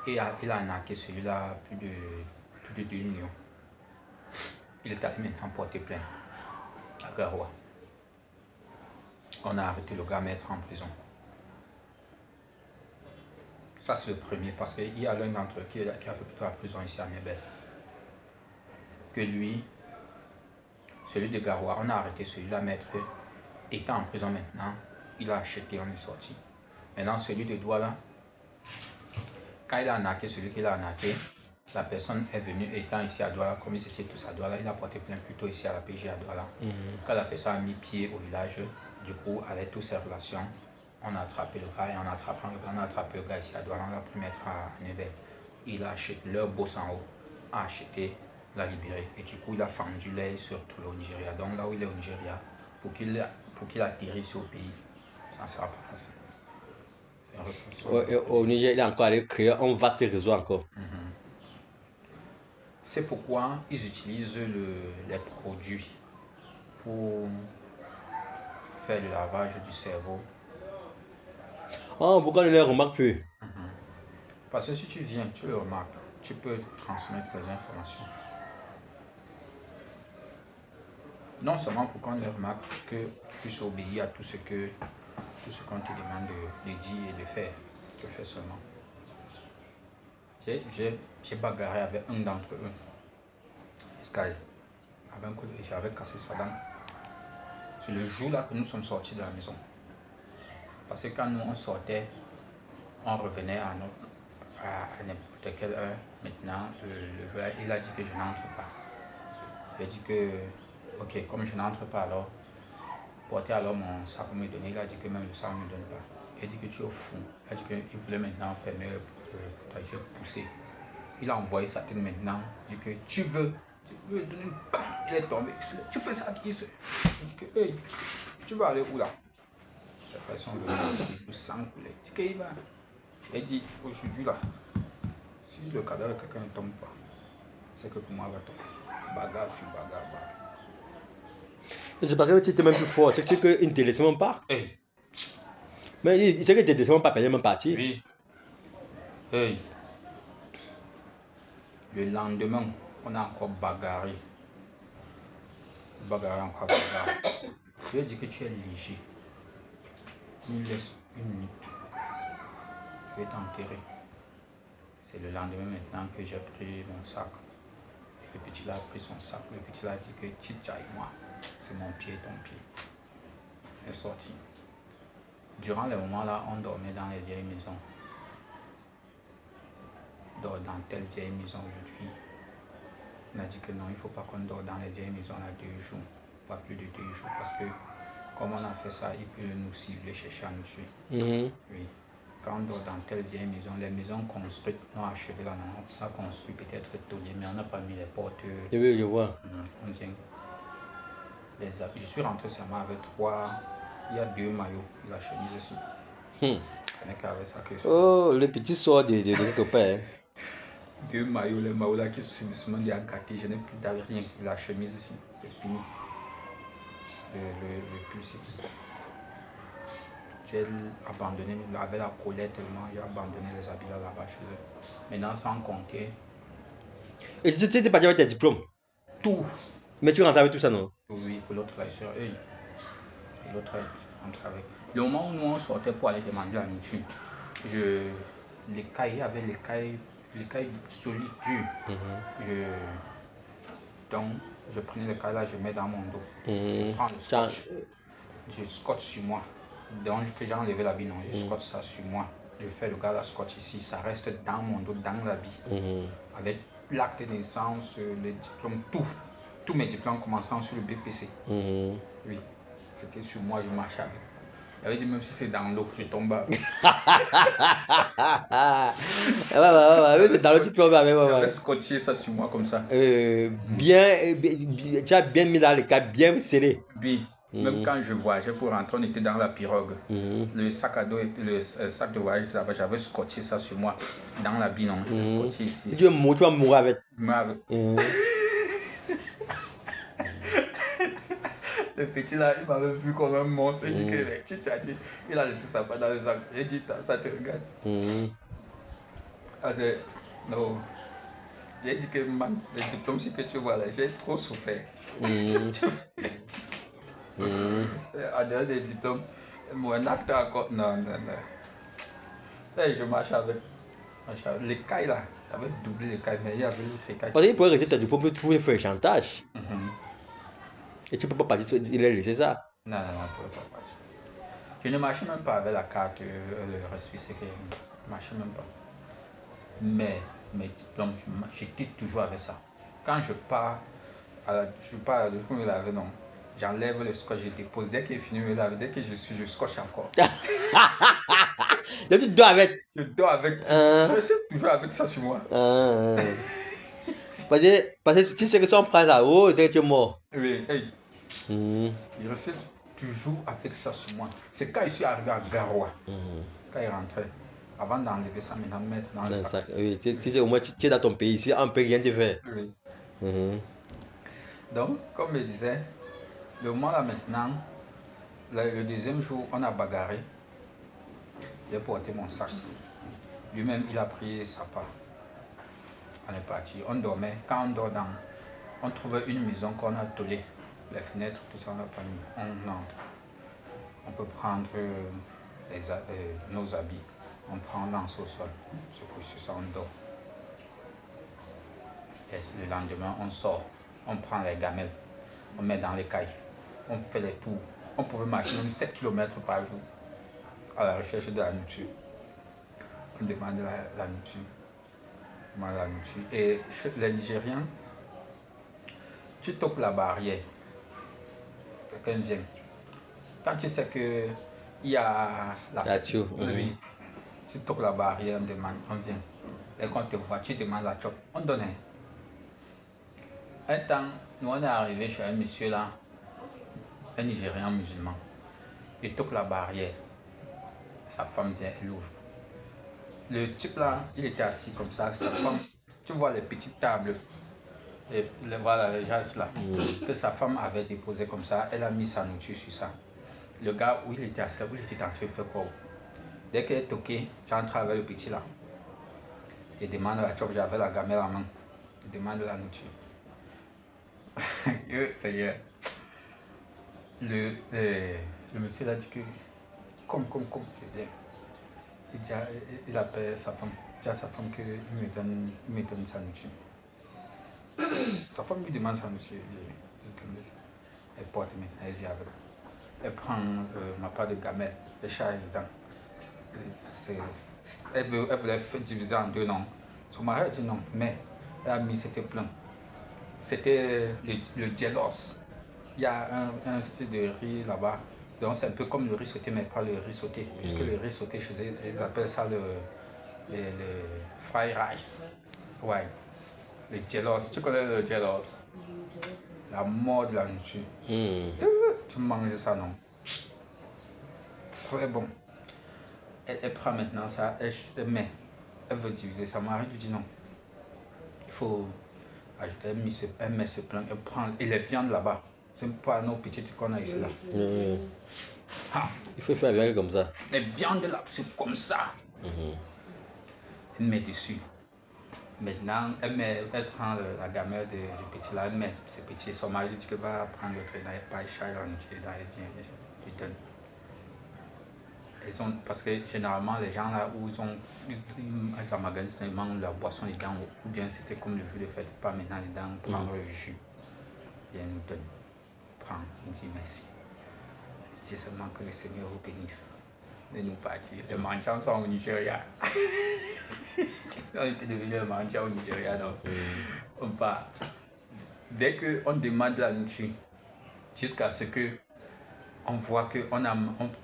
Et il a arnaqué celui-là plus de 2 millions. Il est allé maintenant porter plainte à Garoua. On a arrêté le gars, mettre en prison. Ça c'est le premier, parce qu'il y a l'un d'entre eux qui a fait plutôt la prison ici à Niébel. Que lui, celui de Garoua, on a arrêté celui-là, maître, étant en prison maintenant, il a acheté, on est sorti. Maintenant celui de Douala, quand il a arnaqué celui qu'il a arnaqué, la personne est venue étant ici à Douala, comme ils étaient tous à Douala, il a porté plainte plutôt ici à la PG à Douala. Quand la personne a mis pied au village, du coup, avec toutes ces relations, on a attrapé le gars et en attrapant le gars, on a attrapé le gars ici à Douala, on l'a pu mettre à Niébel. Il a acheté leur boss en haut, a acheté, l'a libéré. Et du coup, il a fendu l'air sur tout le Nigeria. Donc là où il est au Nigeria, pour qu'il atterrisse au pays, ça ne sera pas facile. Au Niger, il a encore créé un vaste réseau encore. C'est pourquoi ils utilisent les produits pour faire le lavage du cerveau. Oh, pourquoi on ne les remarque plus? Parce que si tu viens, tu le remarques, tu peux transmettre les informations. Non seulement pour qu'on les remarque, que tu puisses obéir à tout ce qu'on te demande de dire et de faire. Tu fais seulement. J'ai bagarré avec un d'entre eux. Sky. J'avais cassé sa dent. C'est le jour là que nous sommes sortis de la maison. Parce que quand nous on sortait, on revenait à n'importe quelle heure. Maintenant, il a dit que je n'entre pas. J'ai dit que, ok, comme je n'entre pas alors, portez alors mon sac pour me donner. Il a dit que même le sac ne me donne pas. Il a dit que tu es fou. Il a dit qu'il voulait maintenant fermer le portail. J'ai poussé. Il a envoyé sa tête maintenant. Il dit que tu veux donner une... Il est tombé. Tu fais ça qui se... Il dit que, hey, tu vas aller où là? Cette façon de sang coulait. Il dit qu'il va. Il dit aujourd'hui là, si le cadavre de quelqu'un ne tombe pas, c'est que pour moi il va tomber. Bagarre, je suis bagarre. C'est parce que tu étais même plus fort. C'est qu'il ne te laissait même pas. Hey. Mais il sait que tu ne te laissais même pas payer même partie. Oui. Hey. Le lendemain, on a encore bagarré. Encore bagarré. Je lui ai dit que tu es léger. Tu me laisses une minute. Je vais t'enterrer. C'est le lendemain maintenant que j'ai pris mon sac. Le petit là a pris son sac. Le petit là a dit que tu tailles moi. C'est mon pied, ton pied. Il est sorti. Durant les moments là, on dormait dans les vieilles maisons. Dort dans telle vieille maison aujourd'hui. On a dit que non, il ne faut pas qu'on dort dans les vieilles maisons là 2 jours. Pas plus de 2 jours. Parce que comme on a fait ça, il peut nous cibler, chercher à nous tuer. Oui. Quand on dort dans telle vieille maison, les maisons construites, on a achevé là, on a construit peut-être taulier, mais on n'a pas mis les portes. Oui, je vois. On tient les habits. Je suis rentré seulement avec 3, il y a 2 maillots, la chemise aussi. Ce n'est qu'avec ça que je suis. Oh, le petit sort de quelque part. Hein. 2 maillots, les maillots là qui sont seulement des gâtés, je n'ai plus rien. La chemise ici, c'est fini. Le pull ici. J'ai abandonné, avec la colère tellement, j'ai abandonné les habits là-bas chez eux. Maintenant, sans compter. Et tu étais parti avec tes diplômes? Tout. Mais tu rentres avec tout ça, non? Oui, pour l'autre là, sur eux. L'autre rentre avec. Le moment où nous on sortait pour aller demander la nourriture, les cahiers avaient les cahiers solides, durs. Donc, je prenais le cahier là, je mets dans mon dos. Je prends le scotch. Je scotche sur moi. Donc, que j'ai enlevé l'habit, non, je scotche ça sur moi. Je fais le gars la scotch ici, ça reste dans mon dos, dans l'habit. Avec l'acte de naissance, les diplômes, tout. Tous mes diplômes commençant sur le BPC. Oui, c'était sur moi, je marchais avec. J'avais dit, même si c'est dans l'eau, je tombe. Ouais, dans l'eau, tu peux avec. J'avais scotché ça sur moi comme ça. Bien, tu as bien mis dans le cadre, bien scellé. Oui. Même quand je voyageais pour rentrer, on était dans la pirogue. Le sac à dos, le sac de voyage là-bas, j'avais scotché ça sur moi, dans la bine. Scotché ici. Tu vas mourir avec. Le petit là, il m'avait vu comme un monstre. Il dit que il a laissé sa part dans le sac. J'ai dit, ça te regarde. Non. J'ai dit que les diplômes, si que tu vois là, j'ai trop souffert. En dehors des diplômes, mon acte encore. Non. Et je marche avec. Les cailles là, j'avais doublé les cailles, mais il y avait l'autre caille. Parce qu'il pourrait rester ton diplôme pour pouvoir faire un chantage. Et tu ne peux pas partir, il a laissé ça. Non, je ne peux pas partir. Je ne marchais même pas avec la carte, le récépissé, je ne marchais même pas. Mais mes diplômes, j'étais toujours avec ça. Quand je pars, je pars, je me laver, non. J'enlève le scotch, je dépose. Dès qu'il est fini de me laver, dès que je suis, je scotche encore. Donc tu dors avec. Je dors avec. Je reste toujours avec ça sur moi. Parce que tu sais que si on prend la haut, tu es mort. Oui, hey. Je reste toujours avec ça sur moi. C'est quand je suis arrivé à Garoua, quand il rentrait. Avant d'enlever ça, maintenant mettre dans Dans le le sac. sac. Oui, si c'est au moins tu es dans ton pays, si on peut rien te faire. Oui. Mhm. Donc, comme je disais, le moment là maintenant, le deuxième jour, on a bagarré. J'ai porté mon sac. Lui-même, il a pris sa part. On est parti. On dormait. Quand on dort dans, on trouvait une maison qu'on a tollée. Les fenêtres, tout ça, on a pas mis. On entre. On peut prendre nos habits. On prend, on lance au sol. Se couche sur ça, on dort. Et le lendemain, on sort. On prend les gamelles. On met dans les cailles. On fait les tours. On pouvait marcher même 7 km par jour à la recherche de la nourriture. On demande la nourriture. On demande la nourriture. Et chez les Nigériens, tu toques la barrière. Quelqu'un vient. Quand tu sais que il y a la oui, tu toques la barrière, on demande, on vient. Et quand tu vois, tu demandes la chope. On donnait. Un temps, nous on est arrivé chez un monsieur là, un Nigérian musulman. Il toque la barrière. Sa femme vient, elle ouvre. Le type là, il était assis comme ça. Sa femme, tu vois les petites tables. Voilà, les gens là. Que sa femme avait déposé comme ça. Elle a mis sa nourriture sur ça. Le gars où il était assis, où il était en train de faire quoi? Dès qu'elle est toquée, j'entre avec le petit là. Il demande la chope, j'avais la gamelle en main. Il demande la nourriture. Seigneur. Le monsieur a dit que, comme. Il appelle sa femme. Il dit à sa femme qu'il me donne sa nourriture. Sa femme lui demande sa nourriture. Elle porte, elle vient avec. Elle prend ma part de gamelle, elle charge dedans. Elle voulait diviser en deux, non. Son mari a dit non, mais elle a mis, c'était plein. C'était le jellos. Il y a un style de riz là-bas. Donc c'est un peu comme le riz sauté, mais pas le riz sauté. Puisque le riz sauté, chez eux, ils appellent ça le fried rice. Ouais. Le jellos. Tu connais le jellos? La mort de la nourriture. Tu manges ça, non? Très bon. Elle prend maintenant ça, elle met. Elle veut diviser. Sa mari lui dit non. Il faut ajouter, elle met ce plein, elle prend. Et les viandes là-bas. C'est pas nos petites qu'on a ici là. Il faut faire bien comme ça. Les viandes là, c'est comme ça. Elle met dessus. Maintenant, elle prend la gamelle du petit là, elle met ce petit. Son mari dit qu'elle va prendre le train, elle pas charge en elle vient, elle donne. Parce que généralement, les gens là où ils emmagasinent seulement leur boisson dedans, ou bien c'était comme le jus de fête, pas maintenant dedans, prendre le jus. Et elle nous donne. Prends, on dit merci. C'est seulement que le Seigneur vous bénisse. De nous partir. Les mendiants sont au Nigeria. On était devenus les mendiants au Nigeria, donc on part. Dès qu'on demande la nourriture, jusqu'à ce que on voit que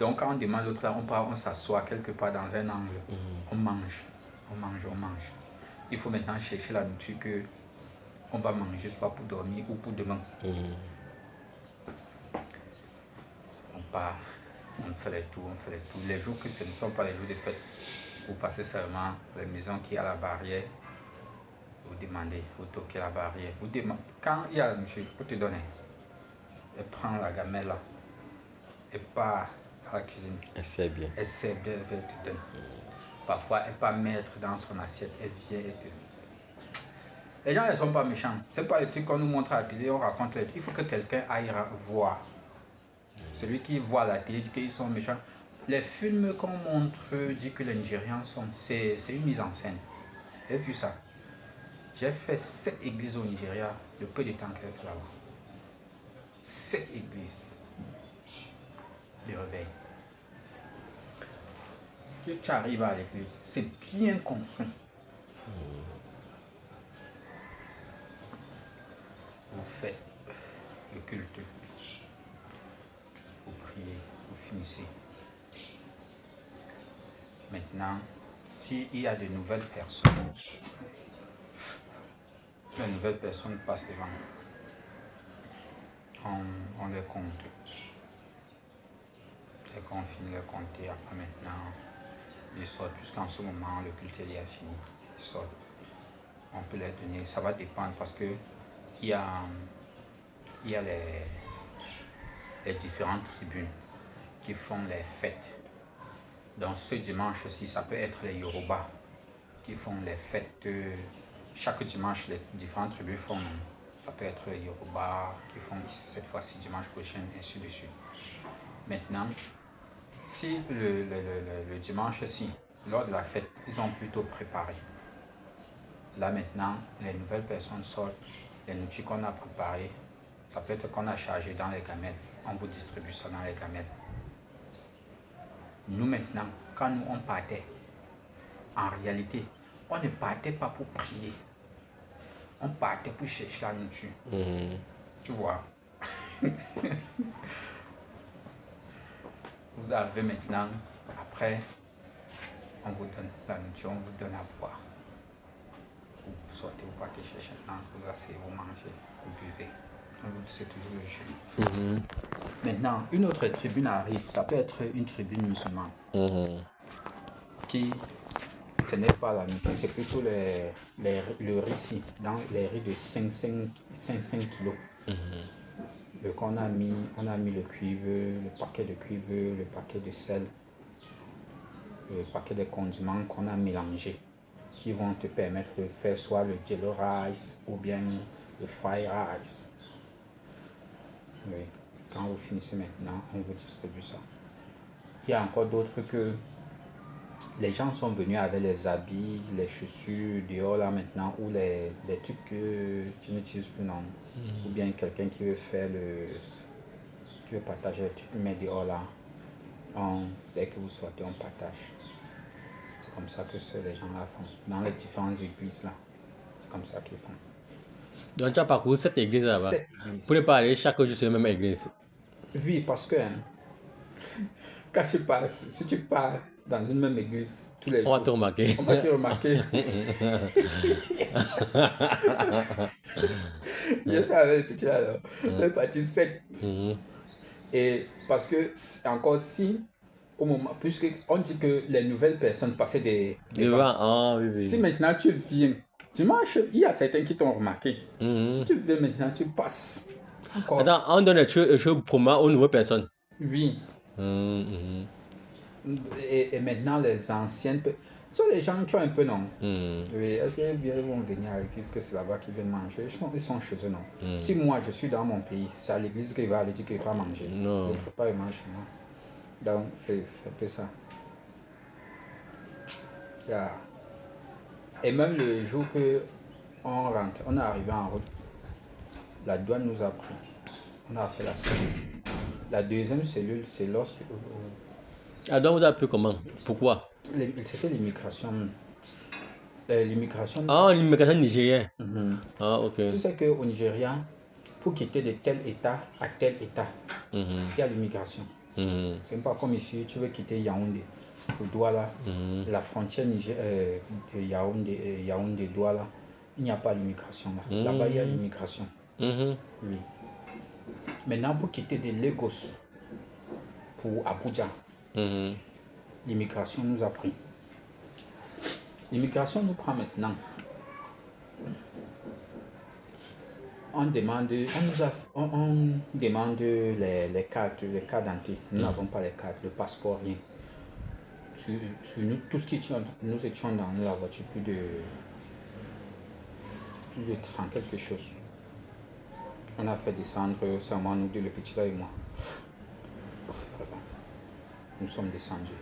donc quand on demande l'autre là, on s'assoit quelque part dans un angle. On mange. Il faut maintenant chercher la nourriture que on va manger, soit pour dormir ou pour demain. On part, on fait les tours. Les jours que ce ne sont pas les jours de fête, vous passez seulement les maisons qui sont à la barrière, vous demandez, vous toquez la barrière. Quand il y a un monsieur, vous te donnez. Elle prend la gamelle là. Elle part à la cuisine. Elle sait bien. Elle sait bien, elle te donne. Parfois, elle peut mettre dans son assiette, elle vient et te. Les gens ne sont pas méchants. Ce n'est pas le truc qu'on nous montre à la télé, on raconte les trucs. Il faut que quelqu'un aille voir. Celui qui voit la télé dit qu'ils sont méchants. Les films qu'on montre disent que les Nigérians sont. C'est une mise en scène. J'ai vu ça. J'ai fait 7 églises au Nigeria, le peu de temps qu'elle fait là-bas. 7 églises. De réveil. Tu arrives à l'église, c'est bien construit. Vous faites le culte, vous priez, vous finissez. Maintenant, s'il y a de nouvelles personnes, les nouvelles personnes passent devant. On les compte. Et qu'on finit de compter, après maintenant, Ils sortent, puisqu'en ce moment, le culte est fini. Ils sortent. On peut les donner. Ça va dépendre parce que il y a les différentes tribunes qui font les fêtes. Donc ce dimanche-ci, ça peut être les Yoruba qui font les fêtes. Chaque dimanche, les différentes tribus font. Ça peut être les Yoruba qui font cette fois-ci, dimanche prochain, ainsi de suite. Maintenant, si le dimanche-ci, lors de la fête, ils ont plutôt préparé. Là maintenant, les nouvelles personnes sortent, les nourritures qu'on a préparées, ça peut être qu'on a chargé dans les gamelles, on vous distribue ça dans les gamelles. Nous maintenant, quand nous on partait, en réalité, on ne partait pas pour prier, on partait pour chercher la nourriture. Tu vois. Vous arrivez maintenant, après, on vous donne la nourriture, on vous donne à boire. Vous sortez, vous partez chercher maintenant, vous asseyez, vous mangez, vous buvez. C'est toujours le jeu. Maintenant, une autre tribune arrive, ça peut être une tribune musulmane. Qui, ce n'est pas la nourriture, c'est plutôt le riz ici, dans les riz de 5 kilos. On a mis le cuivre, le paquet de cuivre, le paquet de sel, le paquet de condiments qu'on a mélangés, qui vont te permettre de faire soit le jello rice ou bien le fried rice. Oui. Quand vous finissez maintenant, on vous distribue ça. Il y a encore d'autres que les gens sont venus avec les habits, les chaussures dehors là maintenant, ou les trucs que tu n'utilises plus, non. Ou bien quelqu'un qui veut faire qui veut partager les trucs, mais dehors là, dès que vous sortez, on partage. C'est comme ça que les gens là font. Dans les différentes églises là, c'est comme ça qu'ils font. Donc tu as parcouru cette église là-bas. Pour ne pas aller chaque jour sur la même église. Oui, parce que quand tu passes, si tu pars dans une même église tous les jours, on va te remarquer. On va te remarquer. J'ai fait avec les petits là, le parti sec. Et parce que encore si, au moment, puisque on dit que les nouvelles personnes passaient des vents. Oui. Si maintenant tu viens, dimanche, il y a certains qui t'ont remarqué. Si tu viens maintenant, tu passes. Encore. Attends, on donne les choses promo aux nouvelles personnes. Oui. Et maintenant, les anciennes, ce sont les gens qui ont un peu non. Oui, est-ce qu'ils vont venir à l'église que c'est là-bas qu'ils viennent manger? Ils sont chez eux, non. Si moi, je suis dans mon pays, c'est à l'église qu'il va aller dire qu'il ne va pas manger. Non. Il ne peut pas manger chez moi. Donc, c'est un peu ça. Yeah. Et même le jour que on rentre, on est arrivé en route, la douane nous a pris. On a fait la cellule. La deuxième cellule, c'est lorsque... La douane vous a pris comment? Pourquoi? C'était l'immigration. L'immigration. Ah, l'immigration nigérienne. Ah, ok. Tu sais qu'au Nigeria, pour quitter de tel état à tel état, il y a l'immigration. C'est pas comme ici, tu veux quitter Yaoundé, le Douala, la frontière de Yaoundé, Douala, il n'y a pas d'immigration là. Là-bas, il y a l'immigration. Oui. Maintenant, pour quitter de Lagos pour Abuja, l'immigration nous a pris. L'immigration nous prend maintenant. On demande les cartes d'identité. Nous n'avons pas les cartes, le passeport, rien. Sur nous, tout ce qui tient, nous étions dans la voiture plus de 30 quelque chose. On a fait descendre seulement nous deux, le petit là et moi. Voilà. Nous sommes descendus.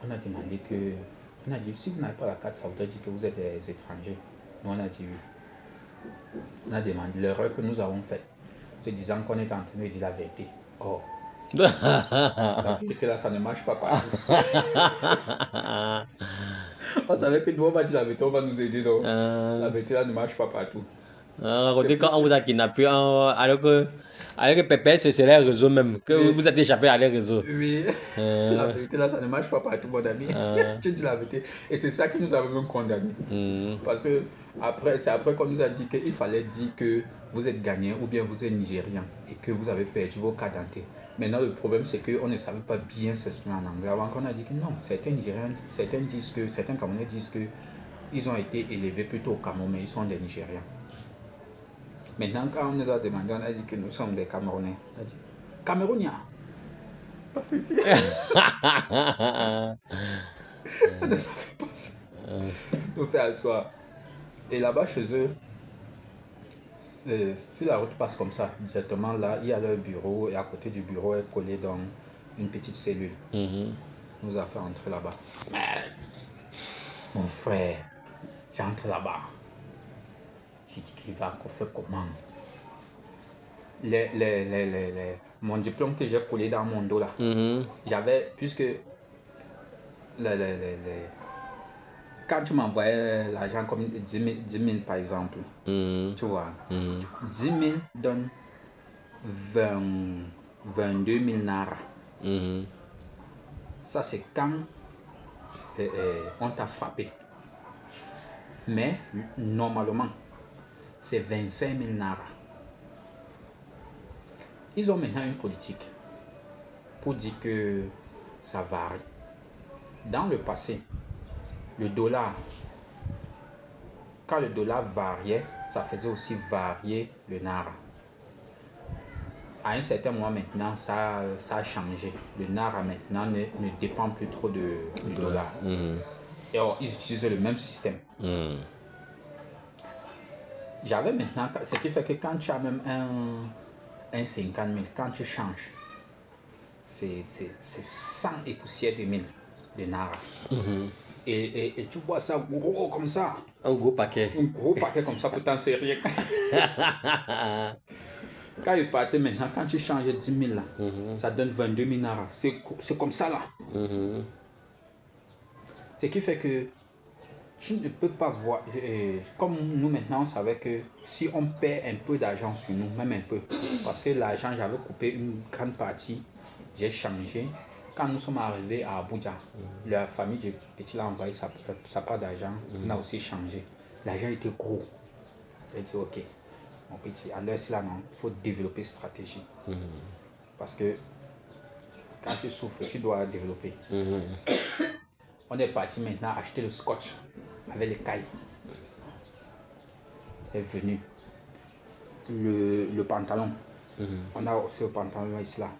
On a demandé on a dit, si vous n'avez pas la carte, ça voudrait dire que vous êtes des étrangers. Nous, on a dit oui. On a demandé l'erreur que nous avons faite, c'est disant qu'on est en train de dire la vérité. Oh, la vérité là, ça ne marche pas partout. On savait que nous, on va dire la vérité, on va nous aider. Donc. La vérité là ne marche pas partout. Racontez quand on vous a kidnappé, alors que Pépé, c'est les réseaux même, que vous êtes échappé à les réseaux. Oui, la vérité là, ça ne marche pas partout, mon ami. Tu dis la vérité. Et c'est ça qui nous a même condamnés. Parce que c'est après qu'on nous a dit qu'il fallait dire que vous êtes Ghanéen ou bien vous êtes Nigérian et que vous avez perdu vos cartes d'identité. Maintenant, le problème, c'est qu'on ne savait pas bien s'exprimer en anglais. Avant qu'on a dit que non, certains Nigériens, certains Camerounais disent que ils ont été élevés plutôt au Cameroun, mais ils sont des Nigériens. Maintenant, quand on nous a demandé, on a dit que nous sommes des Camerounais. On a dit Camerounais. Parce que si. On ne savait pas ça. On fait asseoir. Et là-bas, chez eux, si la route passe comme ça, directement là, il y a leur bureau et à côté du bureau est collé dans une petite cellule. Nous a fait entrer là-bas. Mon frère, j'entre là-bas. J'ai dit qu'il va encore faire comment? Mon diplôme que j'ai collé dans mon dos là, j'avais, puisque quand tu m'envoyais l'argent comme 10 000 par exemple, tu vois, 10 000 donne 22 000 naira. Ça, c'est quand on t'a frappé. Mais normalement, c'est 25 000 naira. Ils ont maintenant une politique pour dire que ça varie. Dans le passé, le dollar, quand le dollar variait, ça faisait aussi varier le naira. À un certain moment maintenant, ça a changé. Le naira maintenant ne dépend plus trop du dollar. Et alors, ils utilisaient le même système. J'avais maintenant, ce qui fait que quand tu as même un 50 000, quand tu changes, c'est 100 et poussière de 1000 de naira. Et tu vois ça gros comme ça. Un gros paquet. Un gros paquet comme ça pour t'en servir. Quand il partait maintenant, quand tu changes 10 000 là, ça donne 22 000 naira. C'est comme ça là. Ce qui fait que tu ne peux pas voir. Comme nous maintenant, on savait que si on perd un peu d'argent sur nous, même un peu, parce que l'argent, j'avais coupé une grande partie, j'ai changé. Quand nous sommes arrivés à Abuja, la famille du petit a envoyé sa part d'argent, on a aussi changé. L'argent était gros. J'ai dit, ok, mon petit, à l'heure là, non, il faut développer une stratégie. Parce que quand tu souffres, tu dois développer. On est parti maintenant acheter le scotch avec les cailles. Est venu. Le pantalon. On a aussi le pantalon ici là.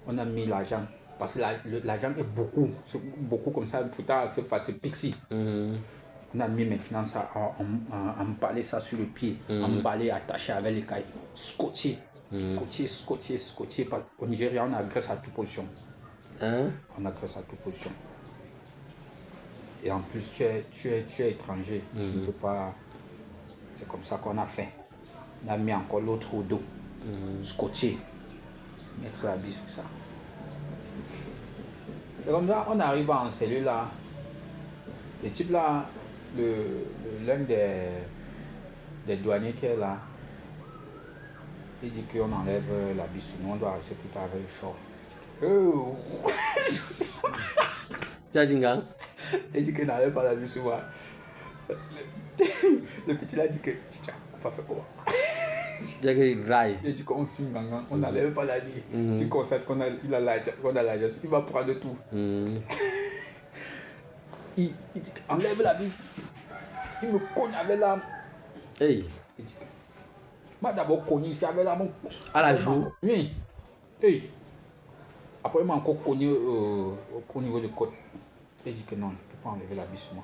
On a mis l'argent. Parce que l'argent est beaucoup comme ça. Pourtant, c'est pixie. On a mis maintenant ça, emballé ça sur le pied. Emballé, attaché avec les cailles. Scotché. Scotché. Au Nigeria, on a graisse à toute position. On a graisse à toute position. Et en plus, tu es étranger. Tu ne peux pas. C'est comme ça qu'on a fait. On a mis encore l'autre au dos. Scotché. Mettre la bise sur ça. C'est comme ça, on arrive en cellule là. Le type là, l'un des douaniers qui est là, il dit qu'on enlève la bise sur nous, on doit rester tout avec le short. Tu as dit gang? Il dit qu'il n'enlève pas la bise sur moi. Le petit là dit que, tiens, on va faire quoi? Il dit qu'on signe maintenant, on n'enlève pas la vie. S'il constate qu'on a l'argent, il va prendre tout. Il dit enlève la vie. Il me cogne avec l'arme. Hey. Il dit moi d'abord cogné ici avec l'arme. À la joue? Oui. Hey. Après il m'a encore cogné au niveau de côte. Il dit que non, je ne peux pas enlever la vie sur moi.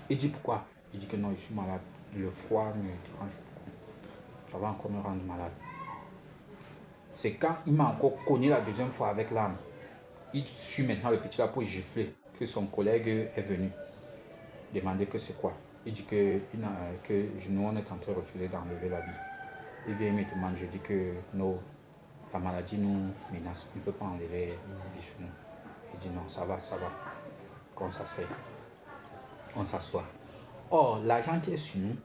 Il dit pourquoi? Il dit que non, je suis malade. Le froid me dérange beaucoup. Ça va encore me rendre malade. C'est quand il m'a encore cogné la deuxième fois avec l'arme. Il suit maintenant le petit là pour gifler que son collègue est venu demander que c'est quoi. Il dit que nous on est en train de refuser d'enlever la vie. Il vient me demander, je dis que non, la maladie nous menace, on ne peut pas enlever la vie sur nous. Il dit non, ça va, qu'on s'asseye. On s'assoit. Or, l'argent qui est sur nous,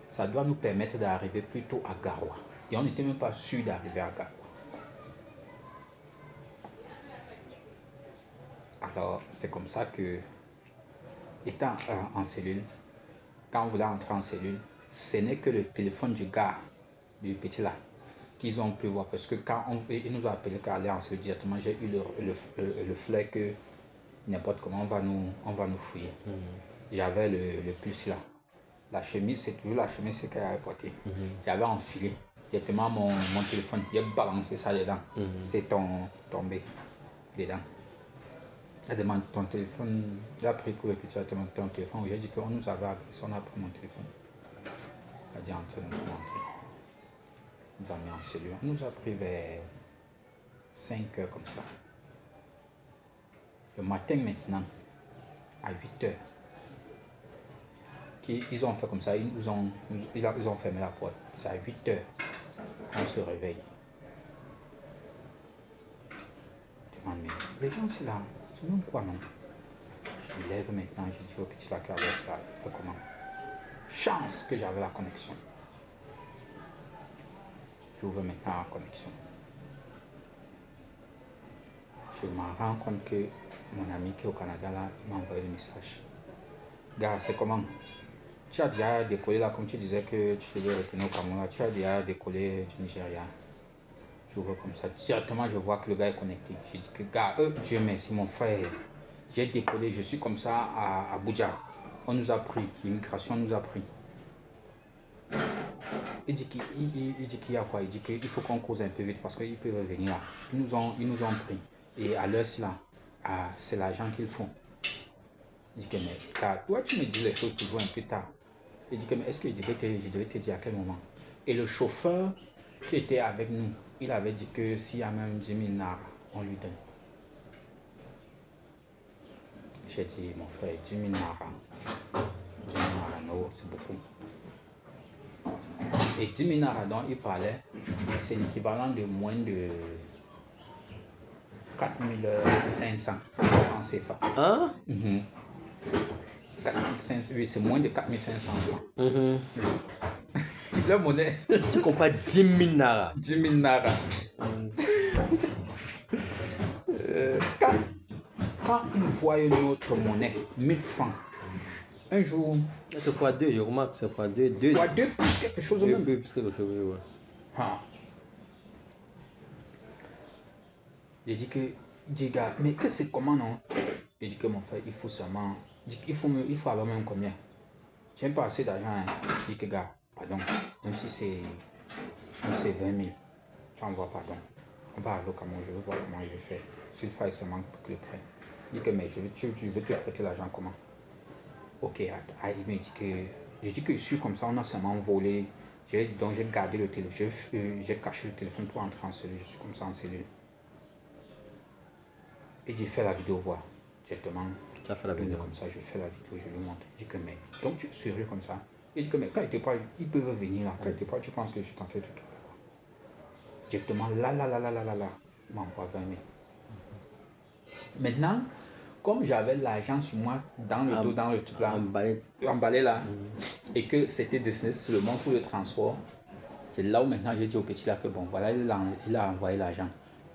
ça doit nous permettre d'arriver plutôt à Garoua. Et on n'était même pas sûr d'arriver à Garoua. Alors, c'est comme ça que, étant en cellule, quand on voulait entrer en cellule, ce n'est que le téléphone du gars, du petit là, qu'ils ont pu voir. Parce que quand ils nous ont appelé qu'à aller en Suisse directement, j'ai eu le flair que n'importe comment on va nous fouiller. J'avais le puce là. La chemise, c'est toujours la chemise qu'elle avait portée. J'avais enfilé directement mon téléphone. J'ai balancé ça dedans. C'est tombé dedans. Elle demande ton téléphone. J'ai pris pour le petit, ton téléphone. J'ai dit qu'on nous avait agressé, on a pris mon téléphone. Elle a dit entrer, nous sommes entrés. Nous avons mis en cellule. On nous a pris vers 5 heures comme ça. Le matin maintenant, à 8 heures, ils ont fait comme ça, ils ont fermé la porte. C'est à 8 heures qu'on se réveille. Je demande, mais les gens c'est là, c'est même quoi non? Je me lève maintenant, je dis au petit là, ça fait comment? Chance que j'avais la connexion. J'ouvre maintenant la connexion. Je me rends compte que mon ami qui est au Canada là, il m'a envoyé le message. Gars, c'est comment? Tu as déjà décollé là, comme tu disais que tu devais retourner au Cameroun là, tu as déjà décollé du Nigeria. J'ouvre comme ça, directement je vois que le gars est connecté. J'ai dit que gars, Dieu merci mon frère. J'ai décollé, je suis comme ça à Abuja. On nous a pris, l'immigration nous a pris. Il dit qu'il y a quoi? Il dit qu'il faut qu'on cause un peu vite parce qu'ils peuvent venir là. Ils nous ont pris. Et à l'heure là, c'est l'argent qu'il faut. Il dit que mais toi tu me dis les choses toujours un peu tard. Il dit que mais est-ce que je devais te dire à quel moment? Et le chauffeur qui était avec nous, il avait dit que s'il y a même 10 000 naira, on lui donne. J'ai dit mon frère, 10 000 naira. 10 000 naira, non, c'est beaucoup. Et 10 000 naira dont il parlait, c'est l'équivalent de moins de 4 500 en CFA. Hein? 500, oui, c'est moins de 4 500 francs. La monnaie. Tu comprends 10 000 naira. 10 000 naira. Quand ils voient une autre monnaie, 1000 francs, un jour. C'est fois 2, je remarque, c'est fois 2. Fois 2 plus quelque chose même. Plus quelque chose, ouais. Ah. J'ai dit que, dis gars, mais que c'est comment non? J'ai dit que mon frère, il faut seulement, il faut avoir même combien? J'ai pas assez d'argent. Hein. J'ai dit que gars, pardon, même si c'est 20 000, j'envoie pardon. On va aller au Cameroun, je veux voir comment je vais faire. S'il faut seulement que le prêt. Il dit que mais tu veux te prêter l'argent comment? Ok, il me dit que, j'ai dit que je suis comme ça, on a seulement volé. Donc j'ai gardé le téléphone, j'ai caché le téléphone pour entrer en cellule, je suis comme ça en cellule. Et j'ai fait la vidéo voir. Directement. Tu as fait la vidéo comme ça, je fais la vidéo, je lui montre. Il dit que mais, donc tu es sérieux comme ça? Il dit que mais quand il te parle, ils peuvent venir là. Quand il te parle, tu penses que je suis en train de te faire. Directement là, il m'envoie 20 000. Maintenant, comme j'avais l'argent sur moi, dans le dos, dans le truc là, emballé là, et que c'était destiné seulement pour le transport, c'est là où maintenant j'ai dit au petit là que bon, voilà, il a envoyé l'argent.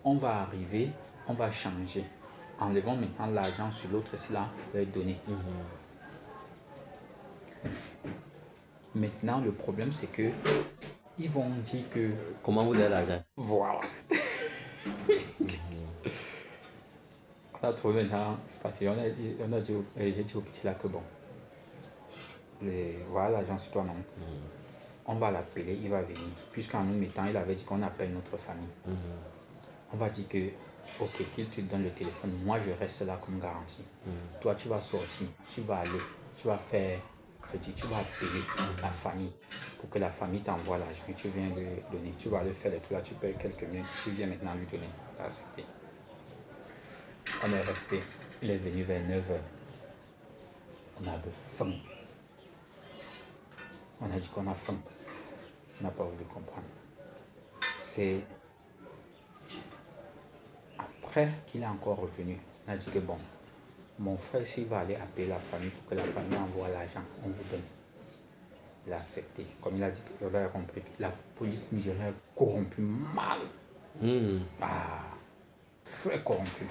On va arriver, on va changer. Enlevons maintenant l'argent sur l'autre, c'est là, leur donner. Maintenant, le problème c'est que ils vont dire que. Comment vous avez l'argent? Voilà. On a trouvé maintenant, on a dit au petit là que bon, voilà l'agent sur toi non. On va l'appeler, il va venir. Puisqu'en nous mettant, il avait dit qu'on appelle notre famille. On va dire que, ok, qu'il te donne le téléphone, moi je reste là comme garantie. Toi tu vas sortir, tu vas aller, tu vas faire crédit, tu vas payer la famille pour que la famille t'envoie l'argent et tu viens lui donner. Tu vas aller faire le truc là, tu payes quelques minutes, tu viens maintenant lui donner. Là, c'était. On est resté, il est venu vers 9 h. On avait faim. On a dit qu'on a faim. On n'a pas voulu comprendre. C'est après qu'il est encore revenu. On a dit que bon, mon frère, s'il va aller appeler la famille pour que la famille envoie l'argent, on vous donne. Il a accepté. Comme il a dit, il a compris que la police nigérienne est corrompue mal. Très corrompu.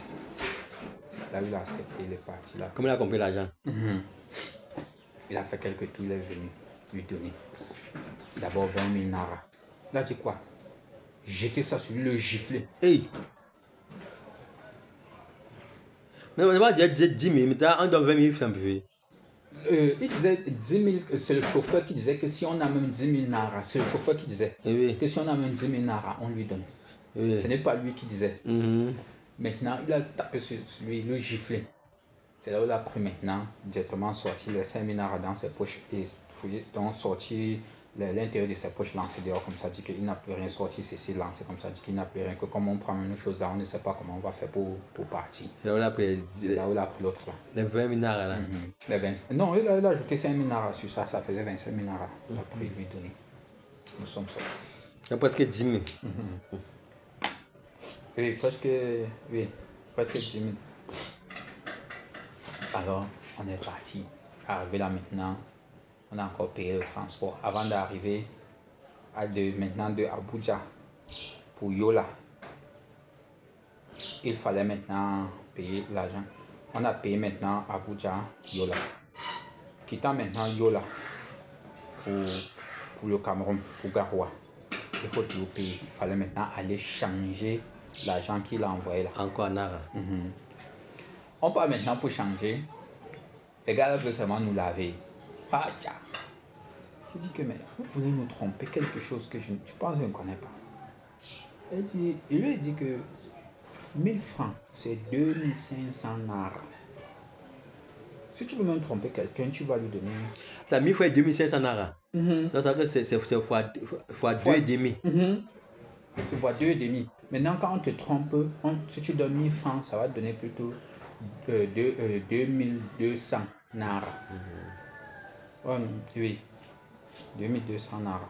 Là, il a accepté, il est parti là. Comment il a compris l'argent? Il a fait quelques tours, il est venu. lui donner. D'abord 20 000 naira. Il a dit quoi? Jeter ça sur lui, le gifler. Hey. Mais on va dire 10 000, mais on donne 20 000 francs. Il disait 10 000, c'est le chauffeur qui disait que si on amène 10 000 naira, c'est le chauffeur qui disait que si on amène 10 000 naira, on lui donne. Ce n'est pas lui qui disait. Maintenant, il a tapé sur lui, le giflé. C'est là où il a pris maintenant, directement sorti les 5 000 naira dans ses poches et fouillé, donc sorti l'intérieur de ses poches, lancé dehors comme ça, dit qu'il n'a plus rien sorti, c'est lancé comme ça, dit qu'il n'a plus rien, que comme on prend une chose là, on ne sait pas comment on va faire pour partir. C'est là où il a pris, l'autre là. Les 20 000 naira là. Les 20, non, il a ajouté 5 000 naira sur ça, ça faisait 25 000 naira. Il a pris lui donner. Nous sommes sortis. C'est presque 10 000. Oui, presque 10 000. Alors, on est parti. Arrivé là maintenant, on a encore payé le transport. Avant d'arriver maintenant de Abuja pour Yola, il fallait maintenant payer l'argent. On a payé maintenant Abuja, Yola. Quittant maintenant Yola pour le Cameroun, pour Garoua. Il faut toujours payer. Il fallait maintenant aller changer l'argent qu'il a envoyé là. Encore Nara. On part maintenant pour changer. Les gars veulent seulement nous laver. Ah, tiens. Je dis que, mais vous voulez nous tromper quelque chose que je pense que je ne connais pas. Il lui a dit que 1000 francs, c'est 2500 naira. Si tu veux même tromper quelqu'un, tu vas lui donner. T'as 1000 fois 2500 naira. Donc ça veut dire que c'est fois 2,5. Tu vois 2,5. Maintenant, quand on te trompe, si tu donnes 1000 francs, ça va te donner plutôt 2200 naira. Oui, 2200 naira.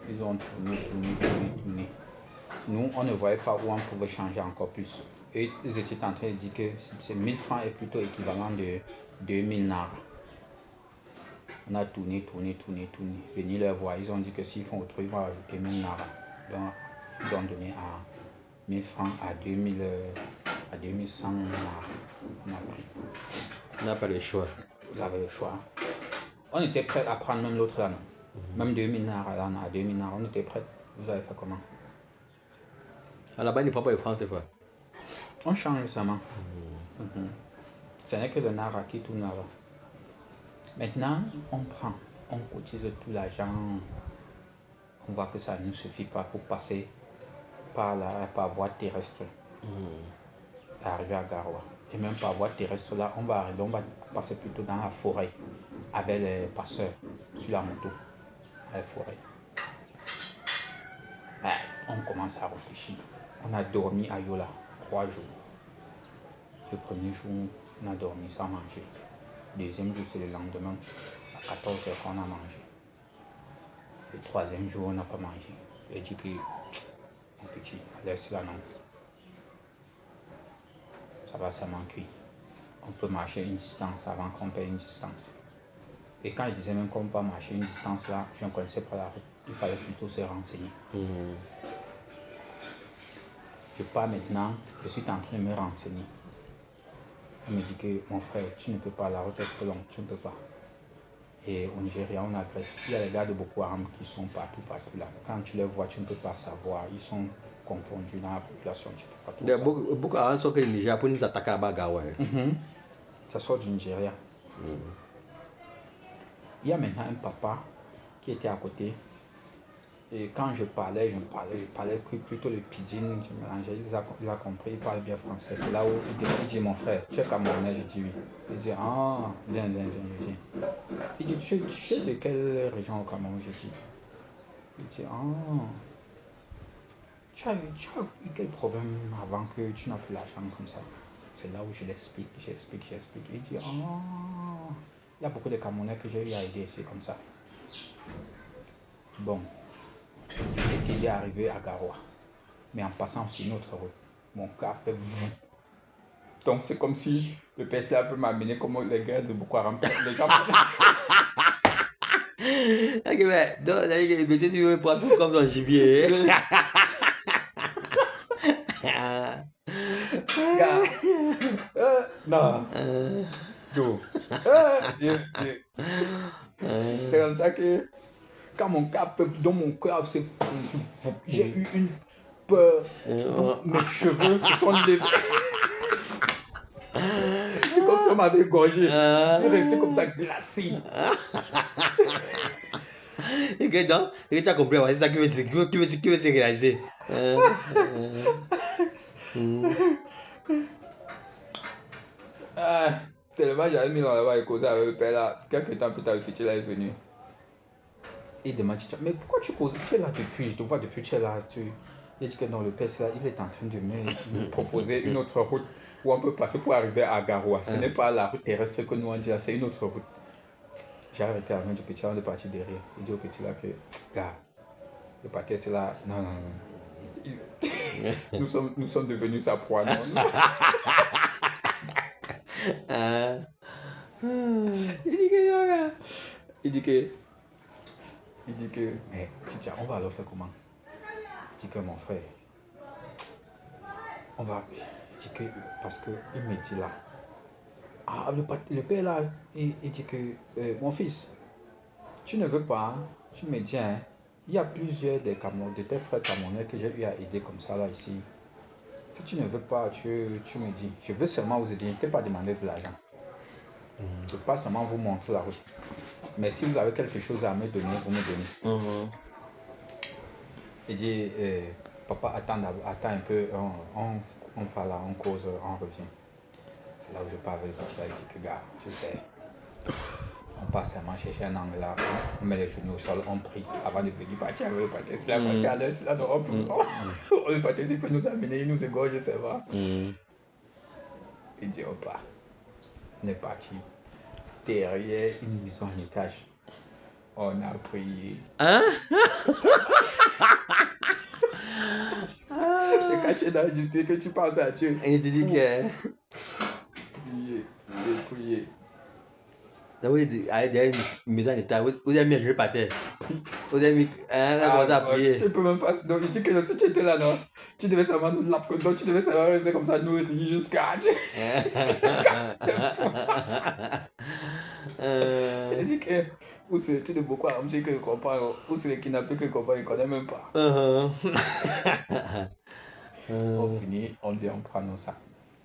Ils ont tourné. Nous, on ne voyait pas où on pouvait changer encore plus. Et ils étaient en train de dire que ces 1000 francs est plutôt équivalent de 2000 naira. On a tourné. Venir leur voir, ils ont dit que s'ils font autre, ils vont ajouter 1000 naira. Donc, ils ont donné à 1000 francs à 2100 naira. On a pris. On n'a pas le choix. Vous avez le choix. On était prêt à prendre même l'autre là, non? Même 2000 naira, là, à 2000 naira, on était prêt. Vous avez fait comment? À la base, il ne prend pas le franc cette fois. On change seulement. Ce n'est que le naira qui tourne là-bas. Maintenant, on cotise tout l'argent. On voit que ça ne nous suffit pas pour passer par voie terrestre. Arriver à Garoua. Et même par voie terrestre là, on va passer plutôt dans la forêt avec les passeurs sur la moto. À la forêt. On commence à réfléchir. On a dormi à Yola 3 jours. Le premier jour, on a dormi sans manger. Le deuxième jour, c'est le lendemain, à 14h qu'on a mangé. Le troisième jour, on n'a pas mangé. J'ai dit que, mon petit, laisse-la non. Ça va seulement cuire. On peut marcher une distance avant qu'on paye une distance. Et quand il disait même qu'on peut marcher une distance là, je ne connaissais pas la route. Il fallait plutôt se renseigner. Je pars maintenant, je suis en train de me renseigner. On me dit que mon frère, tu ne peux pas, la route est trop longue, tu ne peux pas. Et au Nigeria, on agresse. Il y a les gars de Boko Haram qui sont partout là. Quand tu les vois, tu ne peux pas savoir. Ils sont confondus dans la population. Tu ne peux pas tout Boko Haram sont que le Nigeria pour nous attaquer à Bagawa. Ça sort du Nigeria. Il y a maintenant un papa qui était à côté. Et quand je parlais plutôt le pidgin, je mélangeais, il a compris, il parle bien français. C'est là où il dit, mon frère, tu es camerounais? Je dis oui. Il dit, ah, viens. Il dit, tu es de quelle région au Cameroun? Je dis. Il dit, ah, tu as eu quel problème avant que tu n'as plus l'argent comme ça? C'est là où je l'explique, j'explique. Il dit, ah, il y a beaucoup de Camerounais que j'ai eu à aider, c'est comme ça. Bon. Et qu'il est arrivé à Garoua. Mais en passant sur une autre route, mon cas fait vroom. Donc c'est comme si le PCA veut m'amener comme les gars de Boko Haram. Les gars... Ok, mais donc, tu veux prendre comme dans le gibier. Non. Donc, c'est comme ça que quand mon cœur, dans mon cœur, j'ai eu une peur. Donc, mes cheveux se sont levés. C'est comme si on m'avait gorgé. Je suis resté comme ça glacé. Et que donc, et que tu as compris, ouais, c'est ça qui veut se réaliser. Ah, tellement j'avais mis dans la voie et causé avec le père là. Quelques temps plus tard, le petit là est venu. Il demande, mais pourquoi tu causes? Tu es là depuis, je te vois depuis, tu es là. Il dit que non, le père là, il est en train de me proposer une autre route où on peut passer pour arriver à Garoua. Ce n'est pas la route terrestre que nous on dit là, c'est une autre route. J'ai arrêté la main du petit, on est parti derrière. Il dit au petit là que, gars, le paquet c'est là. Non, non, non. Nous sommes devenus sa proie. Non, non. Il dit que non, gars. Il dit que, mais Chicha, on va alors faire comment? Il dit que mon frère, on va. Il dit que, parce qu'il me dit là. Ah, le père là, il dit que, mon fils, tu ne veux pas, hein? Tu me dis, hein, il y a plusieurs de tes frères camerounais que j'ai eu à aider comme ça là ici. Si tu ne veux pas, tu me dis, je veux seulement vous aider, je ne t'ai pas demandé de l'argent. Je ne peux pas seulement vous montrer la route. Mais si vous avez quelque chose à me donner, vous me donnez. Il dit, papa, attends un peu, on parle, on cause, on revient. C'est là où je parle avec le petit, il dit que gars, tu sais, on passe seulement chercher un angle là, on met les genoux au sol, on prie avant de venir partir avec le pâté. C'est là parce qu'à l'est, là, le pâté, il peut nous amener, il nous égorge, je sais pas. Il dit, opa, on est parti derrière une maison en étage. On a prié. Hein? C'est quand tu es dans Dieu que tu penses à Dieu. Et il te dit que. Prier. Là, il y a une maison en état, vous avez mis un jeu par terre. Vous avez mis commencé à prier. Tu peux même pas. Donc, il dit que si tu étais là, non, tu devais seulement nous laper. Donc, tu devais seulement rester comme ça, nous rire jusqu'à. Il dit que. Où c'est tu de beaucoup à me que je comprends. Où c'est les kidnappés que je comprends, je ne connais même pas. On finit, on prend nos sacs.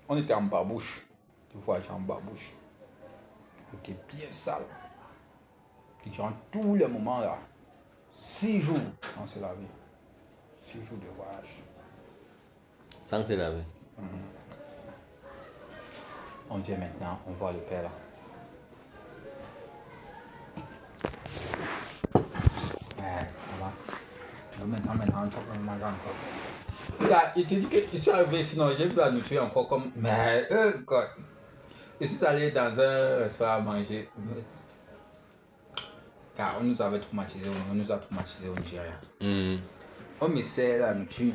On était en barbouche. Tu vois, j'ai en barbouche. Qui est bien sale. Et durant tous les moments là, 6 jours sans se laver. 6 jours de voyage. Sans se laver. On vient maintenant, on voit le père là. Maintenant, on mange encore. Là, il te dit qu'ils sont arrivés, sinon j'ai vu la nourriture encore comme. Mais, God. Je suis allé dans un restaurant manger. Car on nous avait traumatisé, on nous a traumatisé au Nigeria. On me sert la nourriture.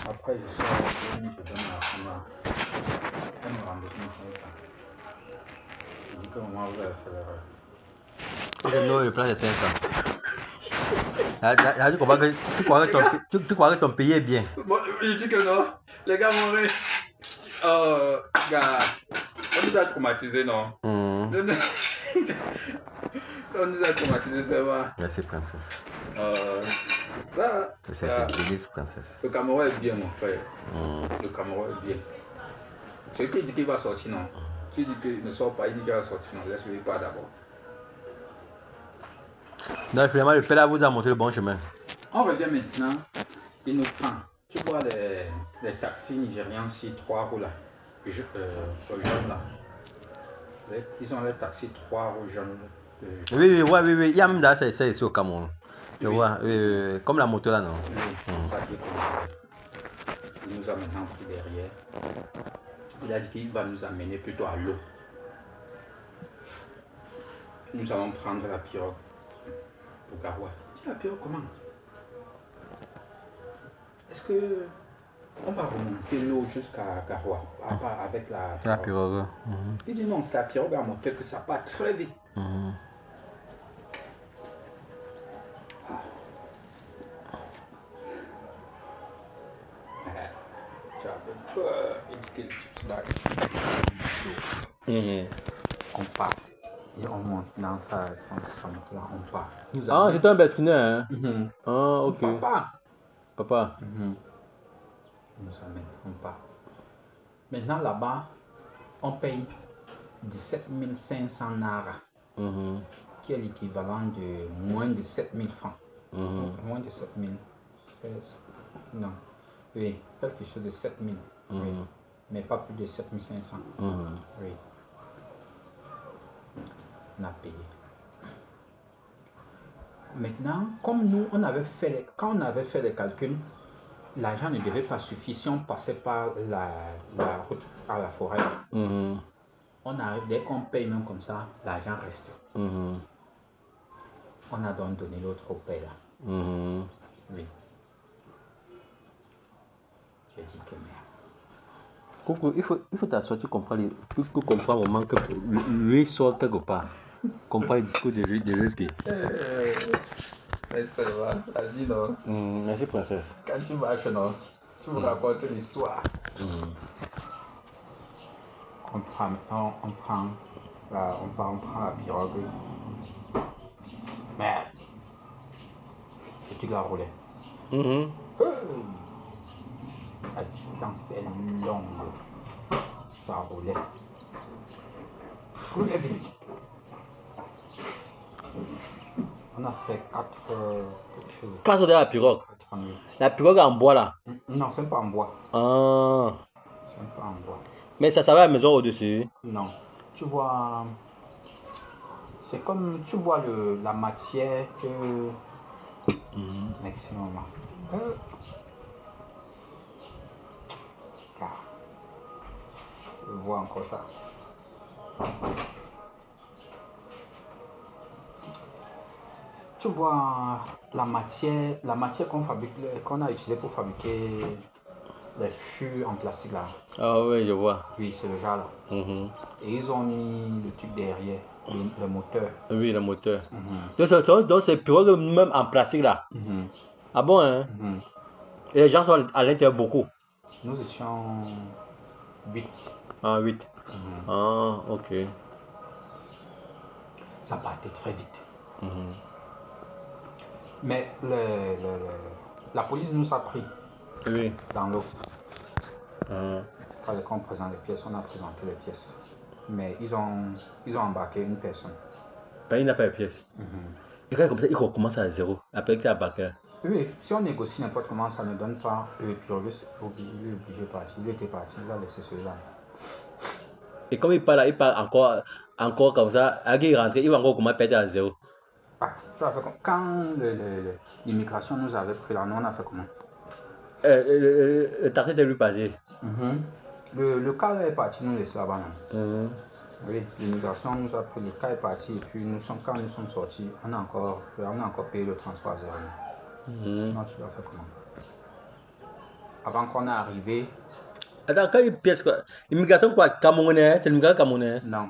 Après, je sors, je donne la femme. Elle me rembourse 1500. Je dis que maman, vous avez fait l'erreur. Non, le plan c'est 500. Là, tu crois que ton pays est bien. Moi, je dis que non. Les gars m'ont dit. Oh, gars. On nous a traumatisés, non? On nous a traumatisés, c'est vrai. Merci, princesse. Ça. C'est une délice, princesse. Le Cameroun est bien, mon frère. Le Cameroun est bien. Celui qui dit qu'il va sortir, non. Tu dis qu'il ne sort pas, il dit qu'il va sortir, non. Laisse-le pas d'abord. Non, finalement, le père là vous a montré le bon chemin. On revient maintenant. Il nous prend. Tu vois les taxis nigérians aussi, 3 roues là. Jaunes là. Ils ont les taxis 3 roues jaunes. Oui. Il y a même d'ailleurs ça ici au Cameroun. Tu vois, comme la moto là, non? Oui, c'est ça qui est comme. Il nous a maintenant pris derrière. Il a dit qu'il va nous amener plutôt à l'eau. Nous allons prendre la pirogue pour Garoua. Il dit la pirogue comment? Est-ce que on va remonter l'eau jusqu'à Garoua avec la pirogue? Il dit non, c'est la pirogue à monter que ça part très vite. Tu as peur. Il dit que les chips là, On part. Et on monte dans sa moto, on part. Ah, c'était un Beskinner, hein? Mhm. Ah, ok. Papa. Papa. On nous amène, on part. Maintenant là-bas, on paye 17 500 nara, qui est l'équivalent de moins de 7 000 francs. Moins de 7 000. Non. Oui, quelque chose de 7 000. Oui. Mais pas plus de 7 500. Oui. On a payé. Maintenant, comme nous, quand on avait fait les calculs, l'argent ne devait pas suffire si on passait par la route à la forêt. On arrive, dès qu'on paye même comme ça, l'argent reste. On a donc donné l'autre au père là. Oui. J'ai dit que merde. Coucou, il faut t'asseoir, tu comprends au moment que lui sort quelque part. Comprends le discours de l'EP. Mais ça va, elle dit non. Merci, princesse. Quand tu marches, non, tu me racontes l'histoire. On prend la pirogue. Merde. Et tu la roulais. La distance est longue. Ça roulait. Très vite. On a fait 4 quelque chose. 4 de la pirogue. 4 minutes. La pirogue en bois là. Non, c'est pas en bois. Ah. C'est pas en bois. Mais ça va à la maison au-dessus. Non. Tu vois, c'est comme tu vois la matière que. Merci maman. Je vois encore ça. Tu vois la matière qu'on a utilisée pour fabriquer les fûts en plastique là. Ah oui, je vois. Oui, c'est le genre là. Et ils ont mis le truc derrière, le moteur. Oui, le moteur. Donc c'est pirogue même en plastique là. Ah bon, hein? Et les gens sont à l'intérieur beaucoup. Nous étions 8. Ah, 8. Ah, ok. Ça partait très vite. Mais la police nous a pris dans l'eau. Il fallait qu'on présente les pièces. On a présenté les pièces. Mais ils ont embarqué une personne. Ben, il n'a pas de pièces. Et quand comme ça, il recommence à zéro. Après qu'il a embarqué. Oui, si on négocie n'importe comment, ça ne donne pas. Puis il est obligé de partir. Il était parti, il a laissé celui-là. Et comme il parle encore comme ça, à qui il rentre, il va encore comment perdre à zéro. Ah, tu as fait comment? Quand l'immigration nous avait pris là, nous on a fait comment? Le taxi était lui passé. Le cas est parti, nous laisser là-bas. Oui, l'immigration nous a pris, le cas est parti et puis quand nous sommes sortis, on a encore payé le transport à zéro. Sinon tu l'as fait comment? Avant qu'on est arrivé. Attends, quand il pièce quoi? L'immigration quoi? Camerounais? C'est l'immigration camerounais? Non.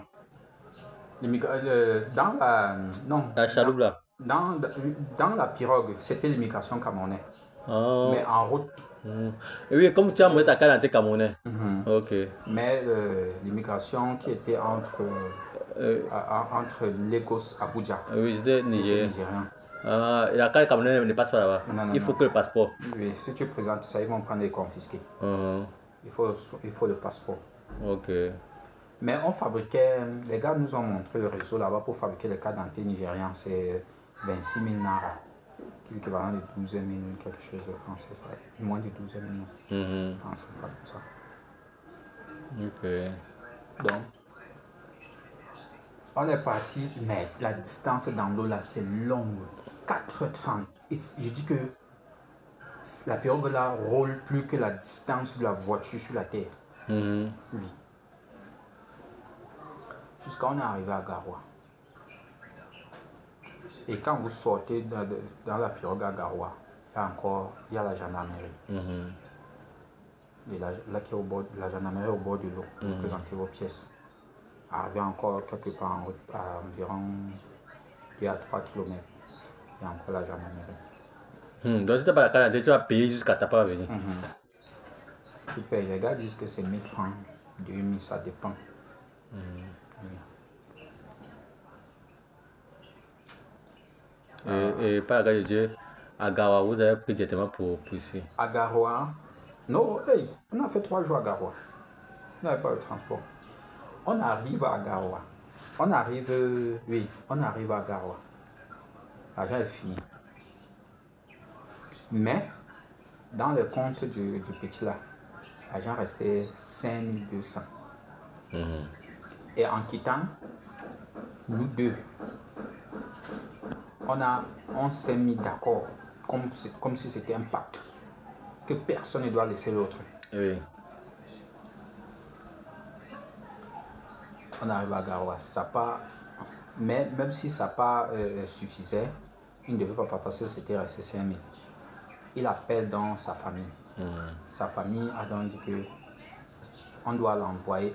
Dans la. Non. La chaloupe là? Dans la pirogue, c'était l'immigration camerounaise. Mais en route. Et oui, comme tu as monté ta carte d'identité camerounais. Ok. Mais l'immigration qui était entre Lagos et Abuja. Oui, c'était nigérien. Ah, et la carte camerounaise ne passe pas là-bas. Il faut que le passeport. Oui, si tu présentes ça, ils vont prendre et confisquer. Il faut le passeport. Ok. Mais on fabriquait, les gars nous ont montré le réseau là-bas pour fabriquer les cartes d'identité nigériens, c'est 26 000 nara, l'équivalent de 12 000 quelque chose de français, moins de 12 000 français, pas comme ça. Ok. Donc, on est parti, mais la distance dans l'eau là, c'est longue, 4h30. Et je dis que la pirogue là roule plus que la distance de la voiture sur la terre. Oui. Jusqu'à on est arrivé à Garoua. Et quand vous sortez dans la pirogue à Garoua, il y a la gendarmerie. Et la gendarmerie au bord de l'eau pour présenter vos pièces. Arrivé encore quelque part en route, à environ il y a 3 km. Il y a encore la gendarmerie. Donc si tu n'as pas la carte, tu vas payer jusqu'à ta part venir. Tu payes, les gars disent que c'est 1000 francs 2000, ça dépend. Oui. Et par la grâce de Dieu, à Gawa, vous avez pris directement pour ici. À Garoua, non, hey, on a fait 3 jours à Garoua. On n'avait pas de transport. On arrive à Garoua. On arrive à Garoua. L'argent est fini. Mais, dans le compte du petit là, l'argent restait 5200. Et en quittant, nous deux, on s'est mis d'accord, comme si c'était un pacte, que personne ne doit laisser l'autre. Oui. On arrive à Garoua, mais même si ça pas suffisait, il ne devait pas passer, c'était resté 5000. Il appelle dans sa famille. Sa famille a donc dit que on va envoyer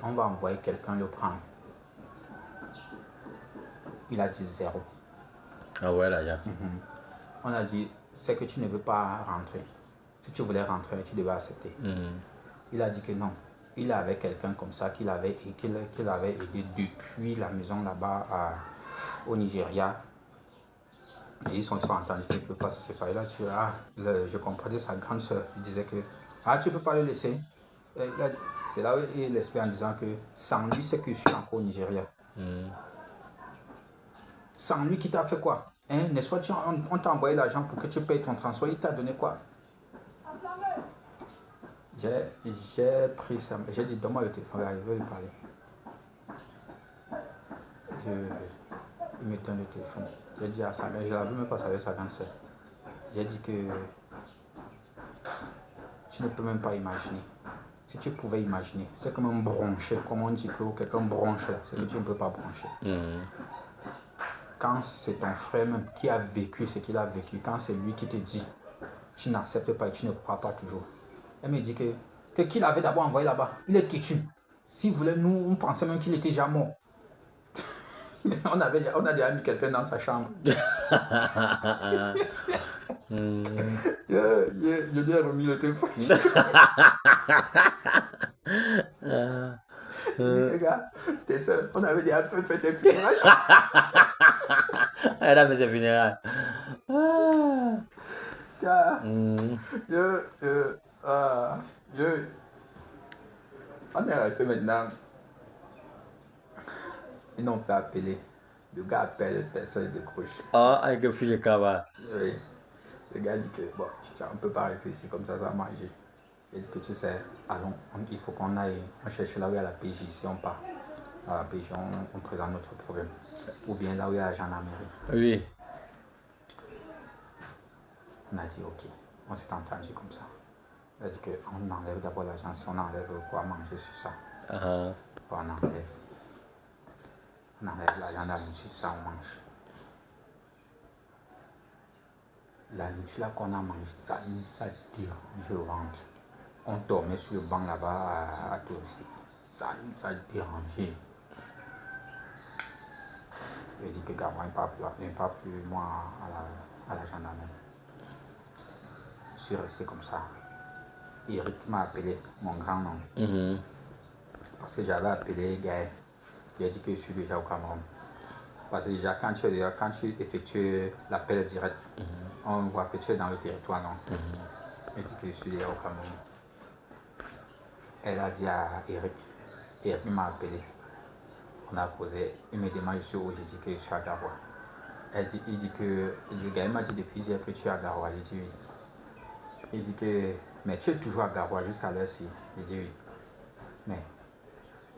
quelqu'un le prendre. Il a dit 0. Ah ouais, là, ya. On a dit, c'est que tu ne veux pas rentrer. Si tu voulais rentrer, tu devais accepter. Il a dit que non. Il avait quelqu'un comme ça qu'il avait aidé depuis la maison là-bas au Nigeria. Et ils sont entendus qu'il ne peut pas se séparer. Là, je comprenais sa grande soeur. Il disait que tu ne peux pas le laisser. C'est là où il espère en disant que sans lui, c'est que je suis encore au Nigeria. Sans lui, qui t'a fait quoi? N'est-ce pas, on t'a envoyé l'argent pour que tu payes ton transport. Il t'a donné quoi? J'ai pris ça. J'ai dit, donne-moi le téléphone, je veux lui parler. Il me donne le téléphone. J'ai dit à sa mère, je l'avais même pas avec sa grande soeur. J'ai dit que tu ne peux même pas imaginer. Si tu pouvais imaginer, c'est comme un bronché, comme on dit que quelqu'un bronche là, c'est que tu ne peux pas broncher. Quand c'est ton frère même qui a vécu ce qu'il a vécu, quand c'est lui qui te dit, tu n'acceptes pas et tu ne crois pas toujours. Elle me dit que qu'il avait d'abord envoyé là-bas, il est têtu. S'il voulait, nous, on pensait même qu'il était déjà mort. on a déjà mis quelqu'un dans sa chambre. Je lui ai remis le téléphone. Les gars, t'es seul. On avait déjà fait tes funérailles. Elle a fait ses funérailles. On est resté maintenant. Ils n'ont pas appelé. Le gars appelle, personne ne décroche. Ah, avec le filet cabas. Oui. Le gars dit que, bon, on ne peut pas rester ici comme ça va manger. Il dit que tu sais, allons, il faut qu'on aille, on cherche là où il y a la PJ, si on part. À la PJ, on présente notre problème. Ou bien là où il y a la gendarmerie. Oui. On a dit ok, on s'est entendu comme ça. Il a dit qu'on enlève d'abord l'argent, si on enlève quoi manger sur ça. On enlève l'argent, la nourriture, ça on mange. La nourriture là qu'on a mangé, ça dérange le ventre. On dormait sur le banc là-bas à tourister. Ça nous a dérangé. Il dit que Garoua n'est pas plus moi à la gendarmerie. Je suis resté comme ça. Eric m'a appelé, mon grand nom. Parce que j'avais appelé Gaël. Il a dit que je suis déjà au Cameroun. Parce que déjà, quand tu effectues l'appel direct, on voit que tu es dans le territoire, non? Il dit que je suis déjà au Cameroun. Elle a dit à Eric. Eric m'a appelé. On a causé. Il me demande je suis où, j'ai dit que je suis à Garoua. Il dit que le gars m'a dit depuis hier que tu es à Garoua. J'ai dit oui. Il dit que mais tu es toujours à Garoua jusqu'à l'heure-ci. J'ai dit oui. Mais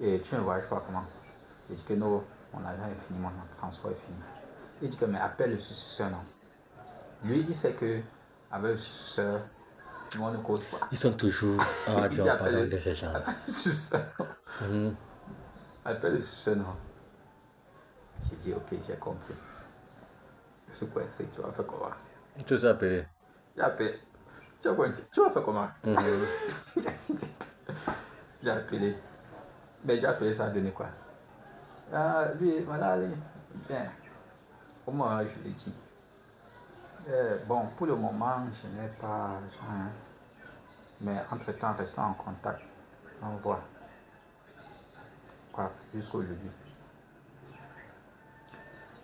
et tu ne voyages pas comment? J'ai dit que non, mon argent est fini, mon transport est fini. Il dit que mais appelle le successeur, non. Lui, il sait que avec le successeur, on ne cause pas. Ils sont toujours. Ah, tu as parlé de ces gens. Appelle le successeur, non. J'ai dit ok, j'ai compris. Je suis coincé, tu vas faire comment? Tu sais appeler. J'ai appelé. Tu vas faire comment? J'ai appelé. Mais j'ai appelé, ça a donné quoi? Lui, voilà, allez. Bien. Au moins, je l'ai dit. Bon, pour le moment, je n'ai pas argent. Mais entre-temps, restons en contact. On voit. crois, jusqu'au jeudi.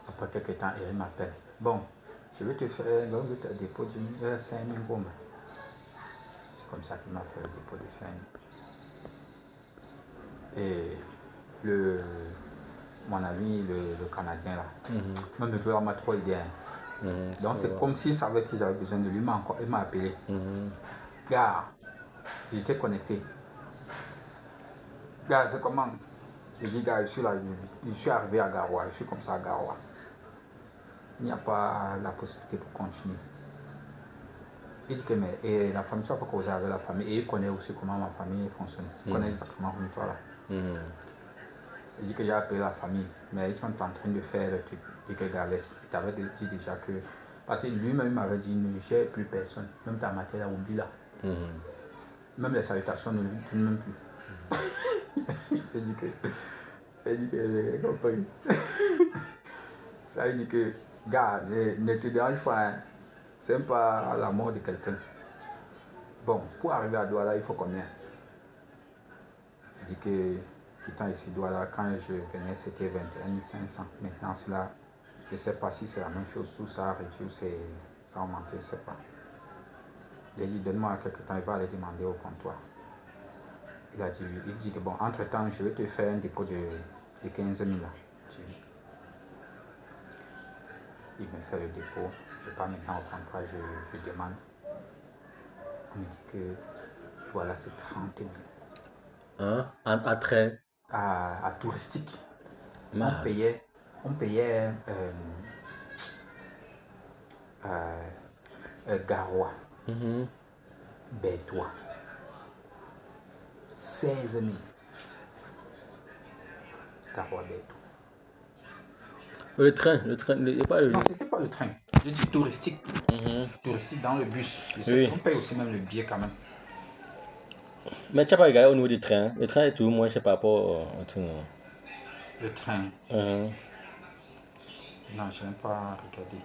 Après quelques temps, Eric m'appelle. Bon, je vais te faire le dépôt de 5 000 bombes. C'est comme ça qu'il m'a fait le dépôt de 5 000. Et mon ami, le Canadien là, même le joueur m'a trop aidé. Donc c'est comme s'il savait que j'avais besoin de lui, il m'a appelé. Gars, j'étais connecté. Gars, c'est comment? Je dis, gars, je suis là, je suis arrivé à Garoua, je suis comme ça à Garoua. Il n'y a pas la possibilité pour continuer. Il dit que mais et la famille, tu vas pas causer avec la famille. Et il connaît aussi comment ma famille fonctionne. Il connaît exactement comme toi là. Il dit que j'ai appelé la famille, mais ils sont en train de faire le truc. Il dit que gars, laisse. Il t'avait dit déjà que. Parce que lui-même m'avait dit ne gère plus personne. Même ta matière là, oublie là. Même les salutations ne lui donnent même plus. Il dit que compris. Ça veut dire que, gars, ne te dérange pas, hein. C'est même pas la mort de quelqu'un. Bon, pour arriver à Douala, il faut combien? Il dit que, quittant ici Douala, quand je venais, c'était 21 500. Maintenant, c'est là, je ne sais pas si c'est la même chose, tout ça a réduit ou ça a augmenté, je ne sais pas. Il a dit, donne-moi quelques temps, il va aller demander au comptoir. Il dit que bon, entre-temps, je vais te faire un dépôt de 15 000 là. Il me fait le dépôt, je pars maintenant au comptoir, je demande. On me dit que voilà, c'est 30 000. Hein? À trait. À touristique. Mince. On payait Garoua, Bétois, 16 000. Garoua, Bétois. Le train, il n'y a pas le... Non, c'était pas le train. Je dis touristique. Touristique dans le bus. Oui. On paye aussi même le billet quand même. Mais tu n'as pas regardé au niveau du train. Le train est toujours moins cher par rapport au train. Le train. Non, je n'ai pas regardé.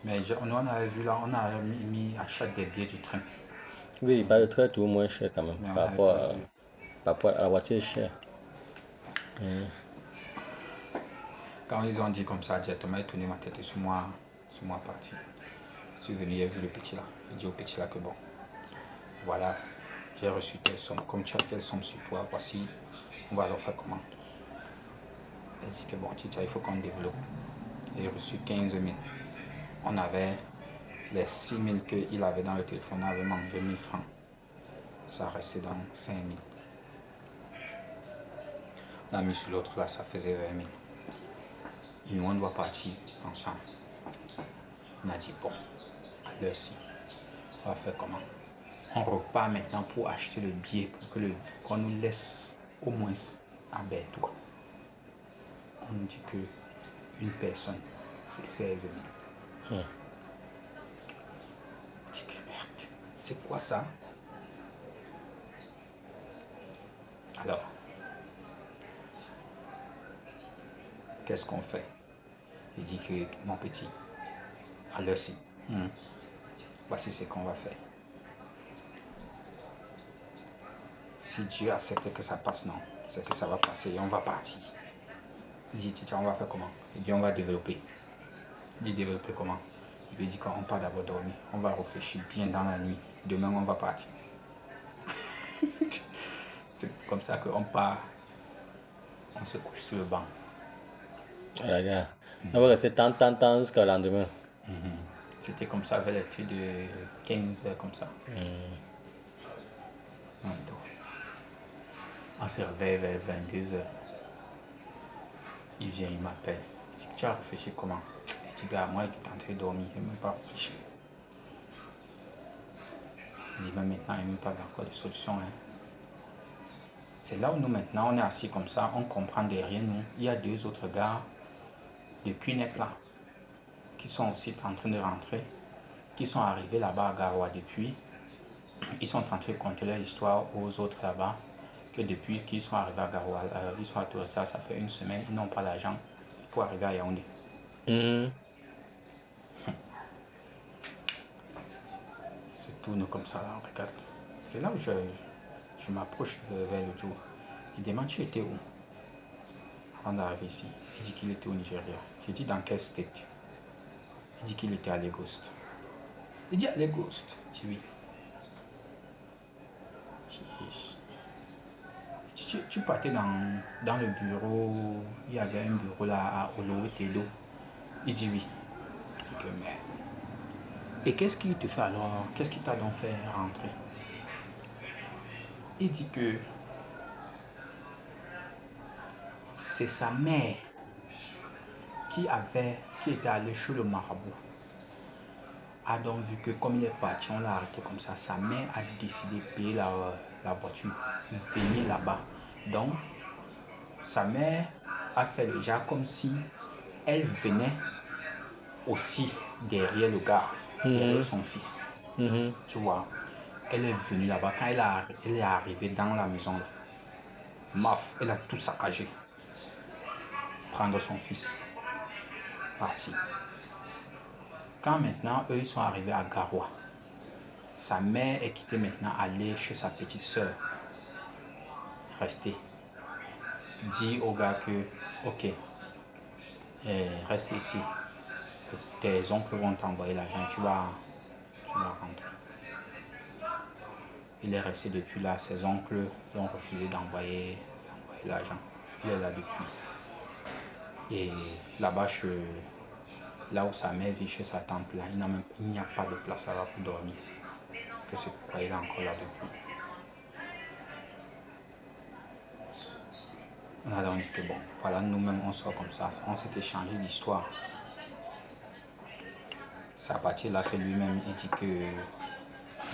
Mais on avait vu là, on a mis à chaque des billets du train. Oui, bah, le train est toujours moins cher quand même. Par rapport à la voiture est cher. Quand ils ont dit comme ça, directement, il tournait ma tête sur moi parti. Je suis venu, j'ai vu le petit là. J'ai dit au petit là que bon, voilà, j'ai reçu telle somme, comme tu as telle somme sur toi, voici, on va alors faire comment. Il dit que bon, Tita, il faut qu'on développe. J'ai reçu 15 000. On avait les 6 000 qu'il avait dans le téléphone, on avait mangé 1 000 francs. Ça restait donc 5 000. On a mis sur l'autre là, ça faisait 20 000. Et nous, on doit partir ensemble. On a dit, bon, à l'heure-ci, on va faire comment? On repart maintenant pour acheter le billet, pour qu'on nous laisse au moins à Bétois. On nous dit qu'une personne, c'est 16 000. Je dis, merde, c'est quoi ça? Alors, qu'est-ce qu'on fait? Il dit que, mon petit, à l'heure-ci, voici ce qu'on va faire. Si Dieu accepte que ça passe, non, c'est que ça va passer et on va partir. Il dit, tiens, on va faire comment? Il dit, on va développer. Il dit, développer comment? Il lui dit qu'on part d'abord dormir. On va réfléchir bien dans la nuit. Demain, on va partir. C'est comme ça qu'on part. On se couche sur le banc. Ah, gars. On va rester tant jusqu'au lendemain. C'était comme ça, vers les de 15 heures, comme ça. On se réveille vers 22 heures. Il vient, il m'appelle. Il dit, tu as réfléchi comment? Je dis, gars, moi qui est en train de dormir, je n'ai même pas réfléchi. Il dit, mais maintenant, il n'y a même pas encore de solution. Hein. C'est là où nous, maintenant, on est assis comme ça, on comprend derrière nous. Il y a 2 autres gars de Cunette là, qui sont aussi en train de rentrer, qui sont arrivés là-bas à Garoua depuis. Ils sont en train de conter leur histoire aux autres là-bas, que depuis qu'ils sont arrivés à Garoua, ils sont à Tourissa, ça fait 1 semaine, ils n'ont pas l'argent pour arriver à Yaoundé. C'est tout nous comme ça, là, on regarde. C'est là où je m'approche vers le jour. Il demande, tu étais où? On est arrivé ici. Il dit qu'il était au Nigeria. J'ai dit dans quel state? Il dit qu'il était à Lagos. Il dit à Lagos. Je dis oui. Tu partais dans le bureau, il y avait un bureau là à Olowo-Tedo. Il dit oui. Je dis que mais. Et qu'est-ce qu'il te fait alors? Qu'est-ce qui t'a donc fait rentrer? Il dit que c'est sa mère qui était allée chez le marabout. A donc vu que comme il est parti, on l'a arrêté comme ça. Sa mère a décidé de payer la voiture, de venir là-bas. Donc, sa mère a fait le genre comme si elle venait aussi derrière le gars, derrière son fils. Tu vois, elle est venue là-bas. Quand elle est arrivée dans la maison, maf, elle a tout saccagé. Prendre son fils, parti. Quand maintenant, eux, ils sont arrivés à Garoua, sa mère est quittée maintenant, aller chez sa petite soeur. Rester. Dit au gars que, ok, reste ici. Tes oncles vont t'envoyer l'argent, tu vas rentrer. Il est resté depuis là, ses oncles ont refusé d'envoyer l'argent. Il est là depuis. Et là-bas, là où sa mère vit chez sa tante, là, il n'y a pas de place là-bas pour dormir. Que c'est pourquoi il est encore là depuis. On a donc dit que bon, voilà, nous-mêmes on sort comme ça, on s'est échangé d'histoire. C'est à partir de là que lui-même il dit que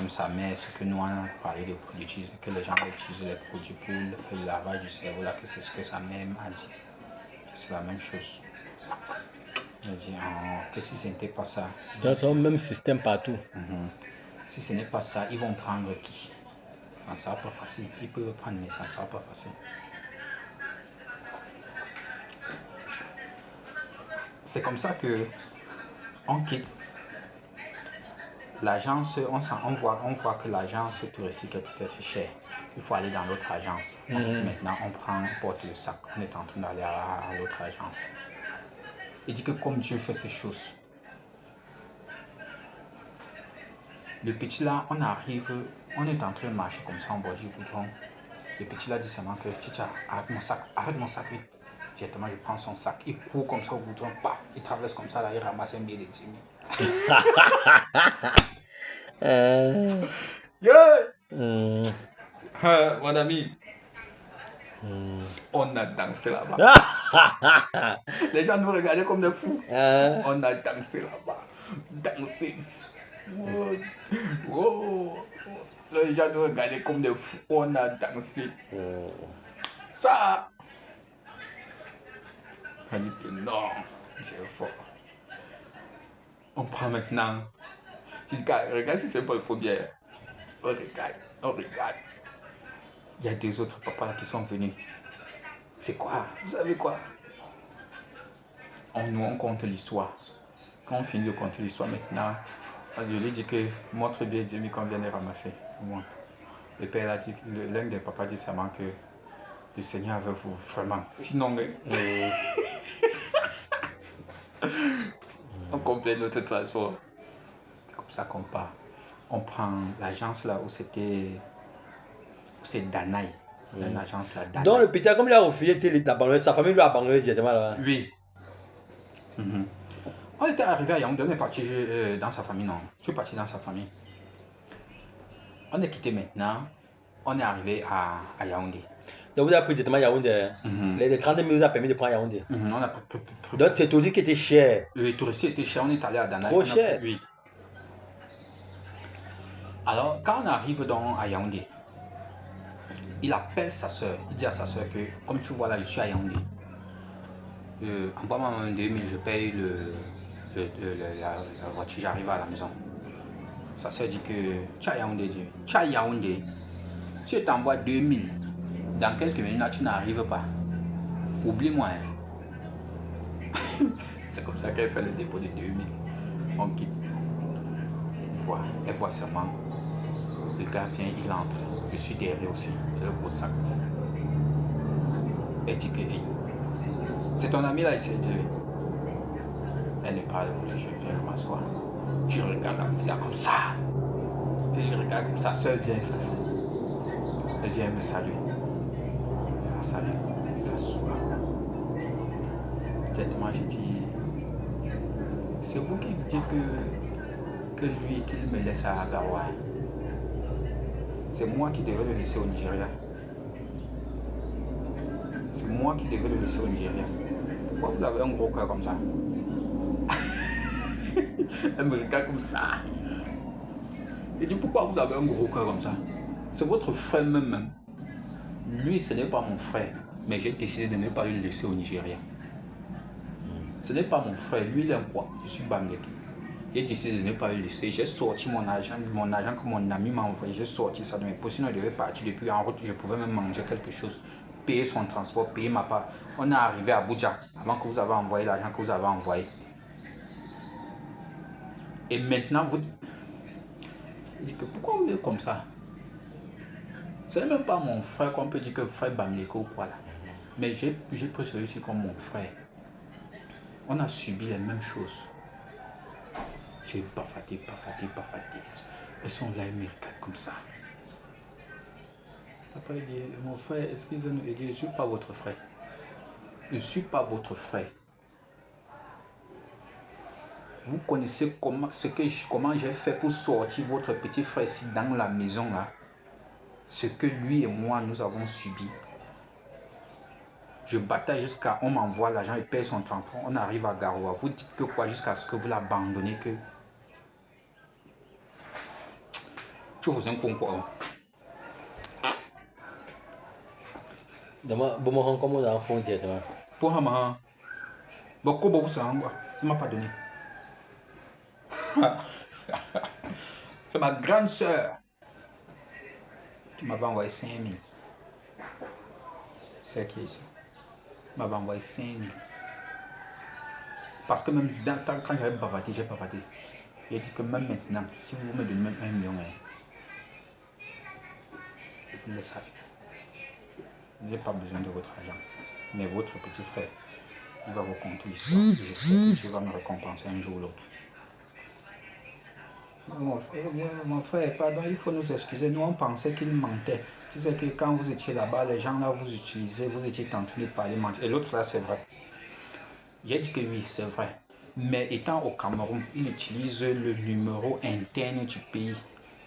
même sa mère, ce que nous on a parlé de produits, que les gens utilisent les produits pour faire le lavage du cerveau, là, que c'est ce que sa mère a dit. C'est la même chose. Je dis, que si ce n'était pas ça. C'est le même système partout. Si ce n'est pas ça, ils vont prendre qui? Ça ne sera pas facile. Ils peuvent prendre, mais ça ne sera pas facile. C'est comme ça que on quitte l'agence, on voit que l'agence touristique est peut-être chère. Il faut aller dans l'autre agence. Maintenant, on porte le sac. On est en train d'aller à l'autre agence. Il dit que comme Dieu fait ces choses. Le petit là, on arrive, on est en train de marcher comme ça en bord du goudron. Le petit là dit seulement que Tcha, arrête mon sac vite. Directement, je prends son sac, il court comme ça au goudron, paf, il traverse comme ça, là, il ramasse un billet de 10 000. Mon ami, on a dansé là-bas. Les gens nous regardaient comme des fous. On a dansé là-bas. Dansé. Wow. Les gens nous regardaient comme des fous. On a dansé. Ça. On dit que non, j'ai fort. On prend maintenant. Si tu regarde si c'est pas le faux bien. On regarde. Il y a deux autres papas là qui sont venus. C'est quoi? Vous savez quoi? On compte l'histoire. Quand on finit de compter l'histoire maintenant, je lui dis que montre bien 10 000 qu'on vient de ramasser. Le père a dit, l'un des papas dit seulement que le Seigneur avec vous, vraiment. Sinon, on complète notre transport. C'est comme ça qu'on part. On prend l'agence là où c'était. C'est Danaï. Une agence là. Danaï. Donc le petit, comme il a refusé d'abandonner, sa famille lui a abandonné directement là. Oui. On était arrivé à Yaoundé, on est parti dans sa famille, non. Je suis parti dans sa famille. On est quitté maintenant. On est arrivé à Yaoundé. Donc vous avez pris directement Yaoundé. Les 30 000 vous a permis de prendre Yaoundé. On a Donc tu es tout dit qu'il était cher. Le touristique était cher, on est allé à Danaï. Trop cher. Oui. Alors, quand on arrive donc à Yaoundé, il appelle sa soeur. Il dit à sa soeur que, comme tu vois là, je suis à Yaoundé. Envoie-moi 2000, je paye la voiture, j'arrive à la maison. Sa soeur dit que tu as Yaoundé, tu as Yaoundé. Si je t'envoie 2000, dans quelques minutes, tu n'arrives pas. Oublie-moi. C'est comme ça qu'elle fait le dépôt de 2000. On quitte. Elle voit seulement. Le gardien, il entre. Je suis derrière aussi. C'est le gros sac. Elle dit que, hey, C'est ton ami là ici. Elle ne parle plus, je viens m'asseoir. Je regarde la fille là comme ça. Je regarde comme sa soeur vient. Elle vient me saluer. Elle me salue, s'assoit. Directement, j'ai dit, c'est vous qui me dites que lui, qu'il me laisse à Garoua. C'est moi qui devais le laisser au Nigeria. C'est moi qui devais le laisser au Nigeria. Pourquoi vous avez un gros cœur comme ça? Elle me regarde comme ça. Elle dit, pourquoi vous avez un gros cœur comme ça? C'est votre frère même. Lui, ce n'est pas mon frère. Mais j'ai décidé de ne pas le laisser au Nigeria. Ce n'est pas mon frère. Lui, il est quoi? Je suis Bamleki. J'ai décidé de ne pas le laisser. J'ai sorti mon argent que mon ami m'a envoyé. J'ai sorti ça de mes poches. Sinon, il devait partir depuis en route. Je pouvais même manger quelque chose. Payer son transport, payer ma part. On est arrivé à Abuja avant que vous avez envoyé l'argent que vous avez envoyé. Et maintenant, vous dites que pourquoi vous êtes comme ça? Ce n'est même pas mon frère qu'on peut dire que frère Bamleko ou quoi là. Mais j'ai pris celui-ci comme mon frère. On a subi les mêmes choses. J'ai bafardé. Elles sont là, ils me regardent comme ça. Après, il dit, mon frère, excusez-nous, il dit, je ne suis pas votre frère. Je ne suis pas votre frère. Vous connaissez comment j'ai fait pour sortir votre petit frère ici dans la maison là. Ce que lui et moi nous avons subi. Je bataille jusqu'à on m'envoie l'argent et paye son transport. On arrive à Garoua. Vous dites que quoi jusqu'à ce que vous l'abandonnez que. Je vous en concours. Demain, bon, comment on a un fond demain? Pour un beaucoup beaucoup ça il ne m'a pas donné. C'est ma grande soeur qui m'avait envoyé 5 000. C'est qui ici? M'avait envoyé 5 000. Parce que même quand j'avais bavardé, j'ai bavardé. Il a dit que même maintenant, si vous me donnez même 1 million, je vous laisse avec. Je n'ai pas besoin de votre argent. Mais votre petit frère, il va vous conter l'histoire. Je sais que Dieu va me récompenser un jour ou l'autre. Mon frère, pardon, il faut nous excuser. Nous, on pensait qu'il mentait. Tu sais que quand vous étiez là-bas, les gens là vous utilisaient, vous étiez tentés de parler, mentir. Et l'autre là, c'est vrai. J'ai dit que oui, c'est vrai. Mais étant au Cameroun, il utilise le numéro interne du pays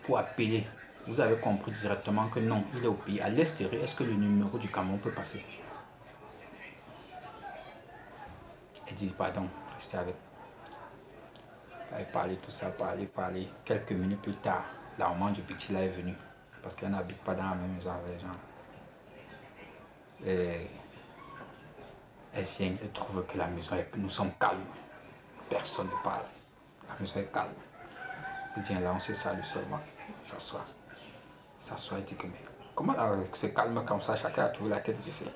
pour appeler. Vous avez compris directement que non, il est au pays. À l'extérieur, est-ce que le numéro du Cameroun peut passer? Elle dit pardon, restez avec. Elle parlait tout ça, parler. Quelques minutes plus tard, la maman du petit là est venue. Parce qu'elle n'habite pas dans la même maison avec les gens. Et elle vient, elle trouve que la maison est, nous sommes calmes. Personne ne parle. La maison est calme. Elle vient là, on se salue seulement. S'assoit. S'assoit et dit que mais comment c'est calme comme ça, chacun a trouvé la tête baissée.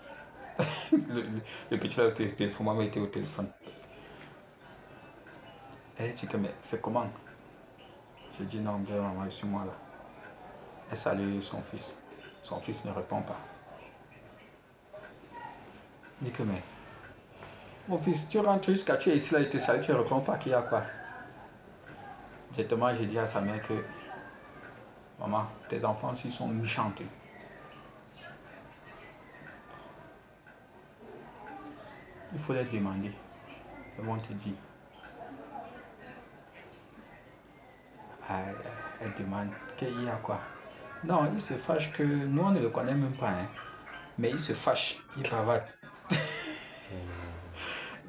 le petit là au téléphone, maman était au téléphone. Elle dit que mais c'est comment? J'ai dit non, bien maman, je suis moi là. Elle salue son fils. Son fils ne répond pas. Il dit que mais mon fils, tu rentres jusqu'à tu es ici là, il te salue, tu ne réponds pas, qu'il y a quoi? Directement, j'ai dit à sa mère que maman, tes enfants aussi sont méchants. Il faut les demander. Ils vont te dire. Elle demande qu'il y a quoi? Non, il se fâche que nous on ne le connaît même pas. Hein. Mais il se fâche, il bavarde.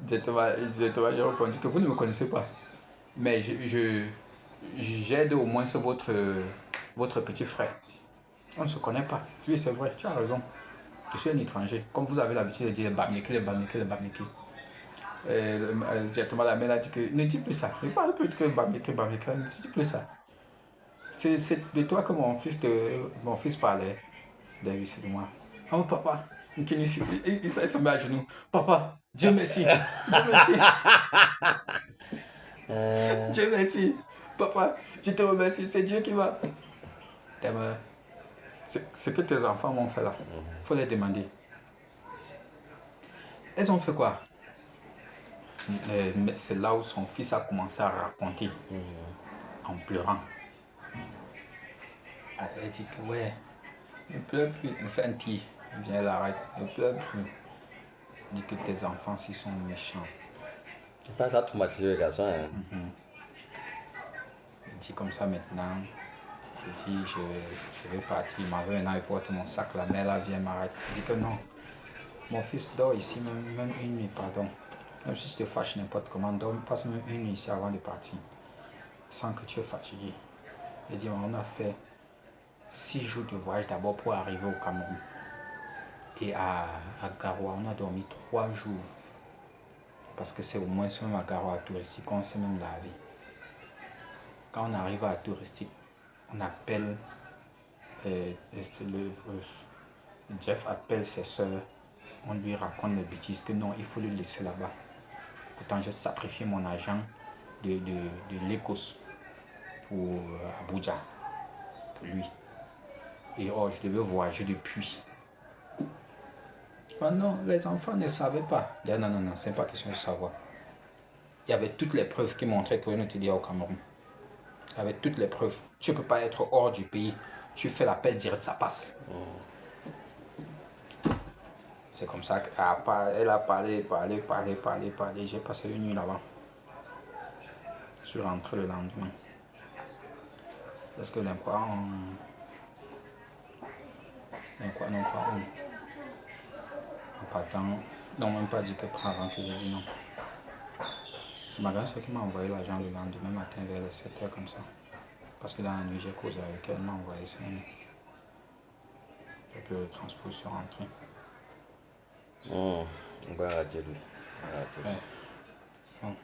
Directement, j'ai répondu que vous ne me connaissez pas. Mais j'aide au moins votre petit frère. On ne se connaît pas. Oui, c'est vrai, tu as raison. Je suis un étranger. Comme vous avez l'habitude de dire les Bamleki. Directement, la mère a dit que ne dis plus ça. Ne parle plus que Bamleki. Ne dis plus ça. C'est de toi que mon fils parlait. David, c'est de moi. Oh papa, il se met à genoux. Papa, Dieu merci. Dieu merci. Dieu merci. Papa, je te remercie. C'est Dieu qui va. Ce que tes enfants m'ont fait là, il faut les demander. Elles ont fait quoi? mais c'est là où son fils a commencé à raconter en pleurant. Elle dit que ouais, ne pleure plus, ne fais un petit, viens l'arrête, ne pleure plus. Elle dit que tes enfants s'ils sont méchants. C'est pas ça traumatisé le garçon. Hein. Elle dit comme ça maintenant. Je dis je vais partir, ma mère maintenant elle porte mon sac, la mère là vient m'arrêter. Elle dit que non, mon fils dort ici même une nuit, pardon. Même si tu te fâches n'importe comment, passe même une nuit ici avant de partir. Sans que tu es fatigué. Elle dit on a fait 6 jours de voyage d'abord pour arriver au Cameroun. Et à Garoua, on a dormi 3 jours. Parce que c'est au moins même à Garoua touristique qu'on s'est même lavé. Quand on arrive à touristique, on appelle, Jeff appelle ses soeurs, on lui raconte les bêtises que non, il faut le laisser là-bas. Pourtant, j'ai sacrifié mon argent de l'Écosse pour Abuja, pour lui. Et oh, je devais voyager depuis. Oh non, les enfants ne savaient pas. Je dis, non, non, non, c'est pas question de savoir. Il y avait toutes les preuves qui montraient que nous étions au Cameroun. Il y avait toutes les preuves. Tu ne peux pas être hors du pays. Tu fais l'appel direct, ça passe. C'est comme ça qu'elle a parlé. J'ai passé une nuit là-bas. Je suis rentré le lendemain. Parce que l'important, non pas tant. Non, même pas dit que avant que j'ai dit non. C'est ma grand-sœur qui m'a envoyé l'argent le lendemain matin vers les 7 h comme ça. Parce que dans la nuit, j'ai causé avec elle, elle m'a envoyé 5 000. Et puis le transport, je suis rentré. On va arrêter lui. Ouais. Bon.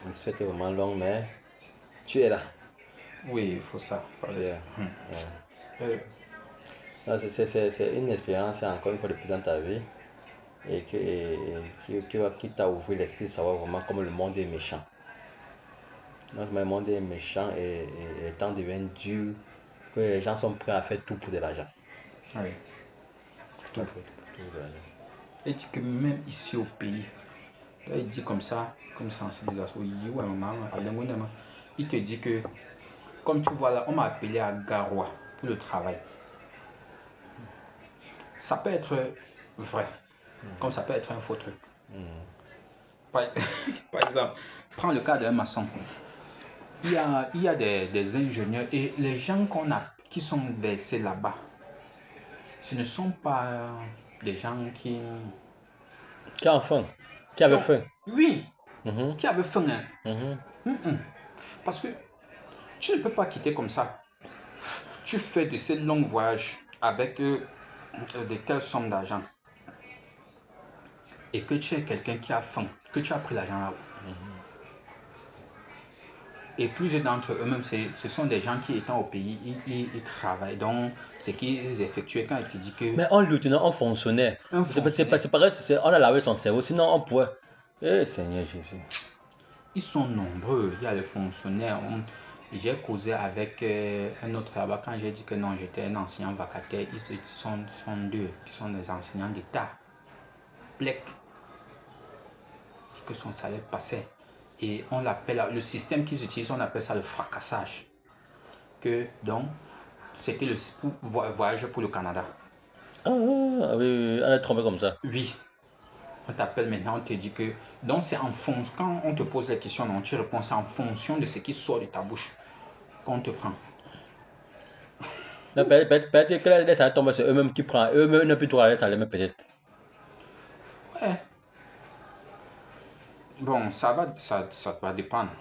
L'histoire était vraiment longue, mais tu es là. Oui, il faut ça. C'est une expérience encore une fois de plus dans ta vie et qui t'a ouvert l'esprit de savoir vraiment comment le monde est méchant. Donc, le monde est méchant et le temps devient dur, que les gens sont prêts à faire tout pour de l'argent. Oui. Tout pour de l'argent. Il dit que même ici au pays, là, il dit comme ça, comme sensibilisation, il dit ouais maman, il te dit que, comme tu vois là, on m'a appelé à Garoua pour le travail. Ça peut être vrai, comme ça peut être un faux truc. Par exemple, prends le cas d'un maçon. Il y a des ingénieurs et les gens qui sont versés là-bas, ce ne sont pas des gens qui ont faim, qui avaient faim. Oui, qui avaient faim. Parce que tu ne peux pas quitter comme ça. Tu fais de ces longs voyages avec de telles sommes d'argent. Et que tu es quelqu'un qui a faim, que tu as pris l'argent là-haut. Et plusieurs d'entre eux-mêmes, ce sont des gens qui étant au pays, ils travaillent. Donc, ce qu'ils effectuaient quand ils te disent que... Mais en lieutenant, on fonctionnait. C'est pareil, on a lavé son cerveau, sinon on pourrait... Eh Seigneur Jésus. Ils sont nombreux, il y a les fonctionnaires. J'ai causé avec un autre là-bas quand j'ai dit que non, j'étais un enseignant vacataire. Ils sont deux, qui sont des enseignants d'État. Plec. Que son salaire passait. Et on l'appelle, le système qu'ils utilisent, on appelle ça le fracassage. Que donc, c'était le voyage pour le Canada. Ah oui, on est trompé comme ça. Oui. On t'appelle maintenant, on te dit que... Donc c'est en fonction, quand on te pose les questions, non, tu réponds, c'est en fonction de ce qui sort de ta bouche qu'on te prend. Peut-être que les salaires tombent, c'est eux-mêmes qui prennent. Eux-mêmes n'ont plus droit à les salaires, peut-être. Ouais. Bon, ça va dépendre.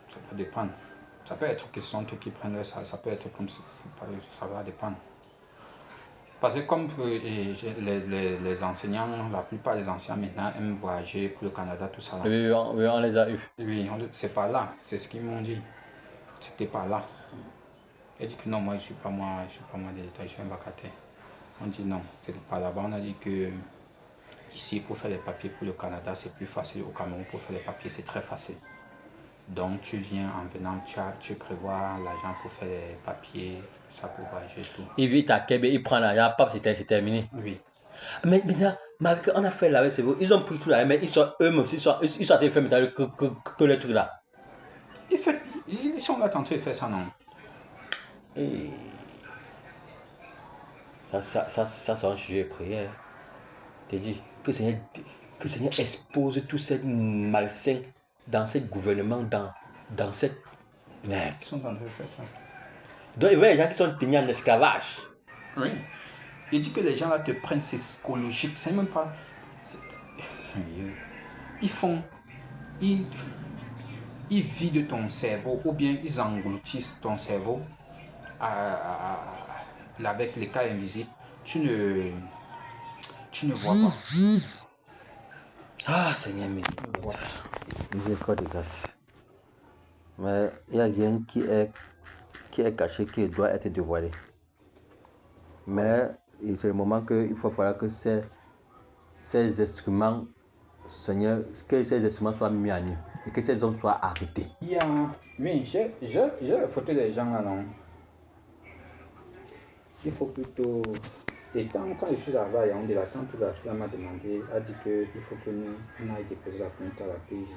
Ça va dépendre. Ça peut être que ce sont eux qui prennent ça peut être comme ça. Ça va dépendre. Parce que comme les enseignants, la plupart des enseignants maintenant aiment voyager pour le Canada, tout ça. Là. Oui, on les a eus. Oui, c'est pas là. C'est ce qu'ils m'ont dit. C'était pas là. Elle dit que non, moi je suis pas moi des États, je suis un vacataire. On dit non, c'est pas là-bas. On a dit que ici pour faire les papiers pour le Canada, c'est plus facile. Au Cameroun pour faire les papiers, c'est très facile. Donc tu viens en venant, tu prévois l'argent pour faire les papiers, tout ça pour voyager tout. Il vit à Québec, il prend l'argent, pap, c'est terminé. Oui. Mais là, Malgré qu'on a fait laver c'est ils ont pris tout là, mais ils sont eux-mêmes, ils sont fait maintenant que les trucs là. Ils sont là en train de faire ça, non? Et ça c'est un sujet de prière. Je te dis que le Seigneur expose tous ces malsains dans ce gouvernement, dans cette merde. Ils sont en train de faire ça. Donc il y a des gens qui sont tenus en esclavage. Oui. Il dit que les gens là te prennent, c'est psychologique. C'est même pas. Ils font. Ils vident ton cerveau ou bien ils engloutissent ton cerveau avec les cas invisibles. Tu ne vois pas. Ah Seigneur, miséricorde de grâce. Mais il y a rien qui est caché, qui doit être dévoilé. Mais c'est le moment qu'il faut falloir que ces instruments, Seigneur, que ces instruments soient mis à nu et que ces hommes soient arrêtés. Oui, j'ai la photo des gens là, non? Il faut plutôt. Et quand je suis arrivé à Yaoundé, la tante de la fille m'a demandé, a dit qu'il faut que nous aillions déposer la plainte à la PJ.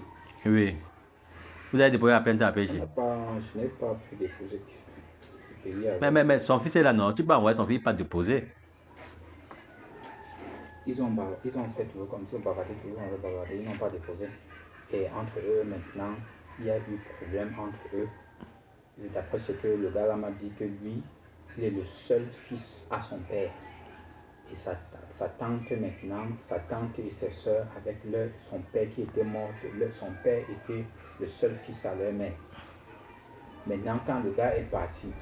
Oui. Vous avez déposé la plainte à la PJ? Je n'ai pas pu déposer. Mais son fils est là, non? Tu peux envoyer son fils pas déposer. Ils ont fait toujours comme ça, ils ont bavardé, ils n'ont pas déposé. Et entre eux, maintenant, il y a eu problème entre eux. D'après ce que le gars là m'a dit, que lui, il est le seul fils à son père. Et sa tante maintenant, sa tante et ses soeurs, avec son père qui était mort, son père était le seul fils à leur mère. Maintenant, quand le gars est parti,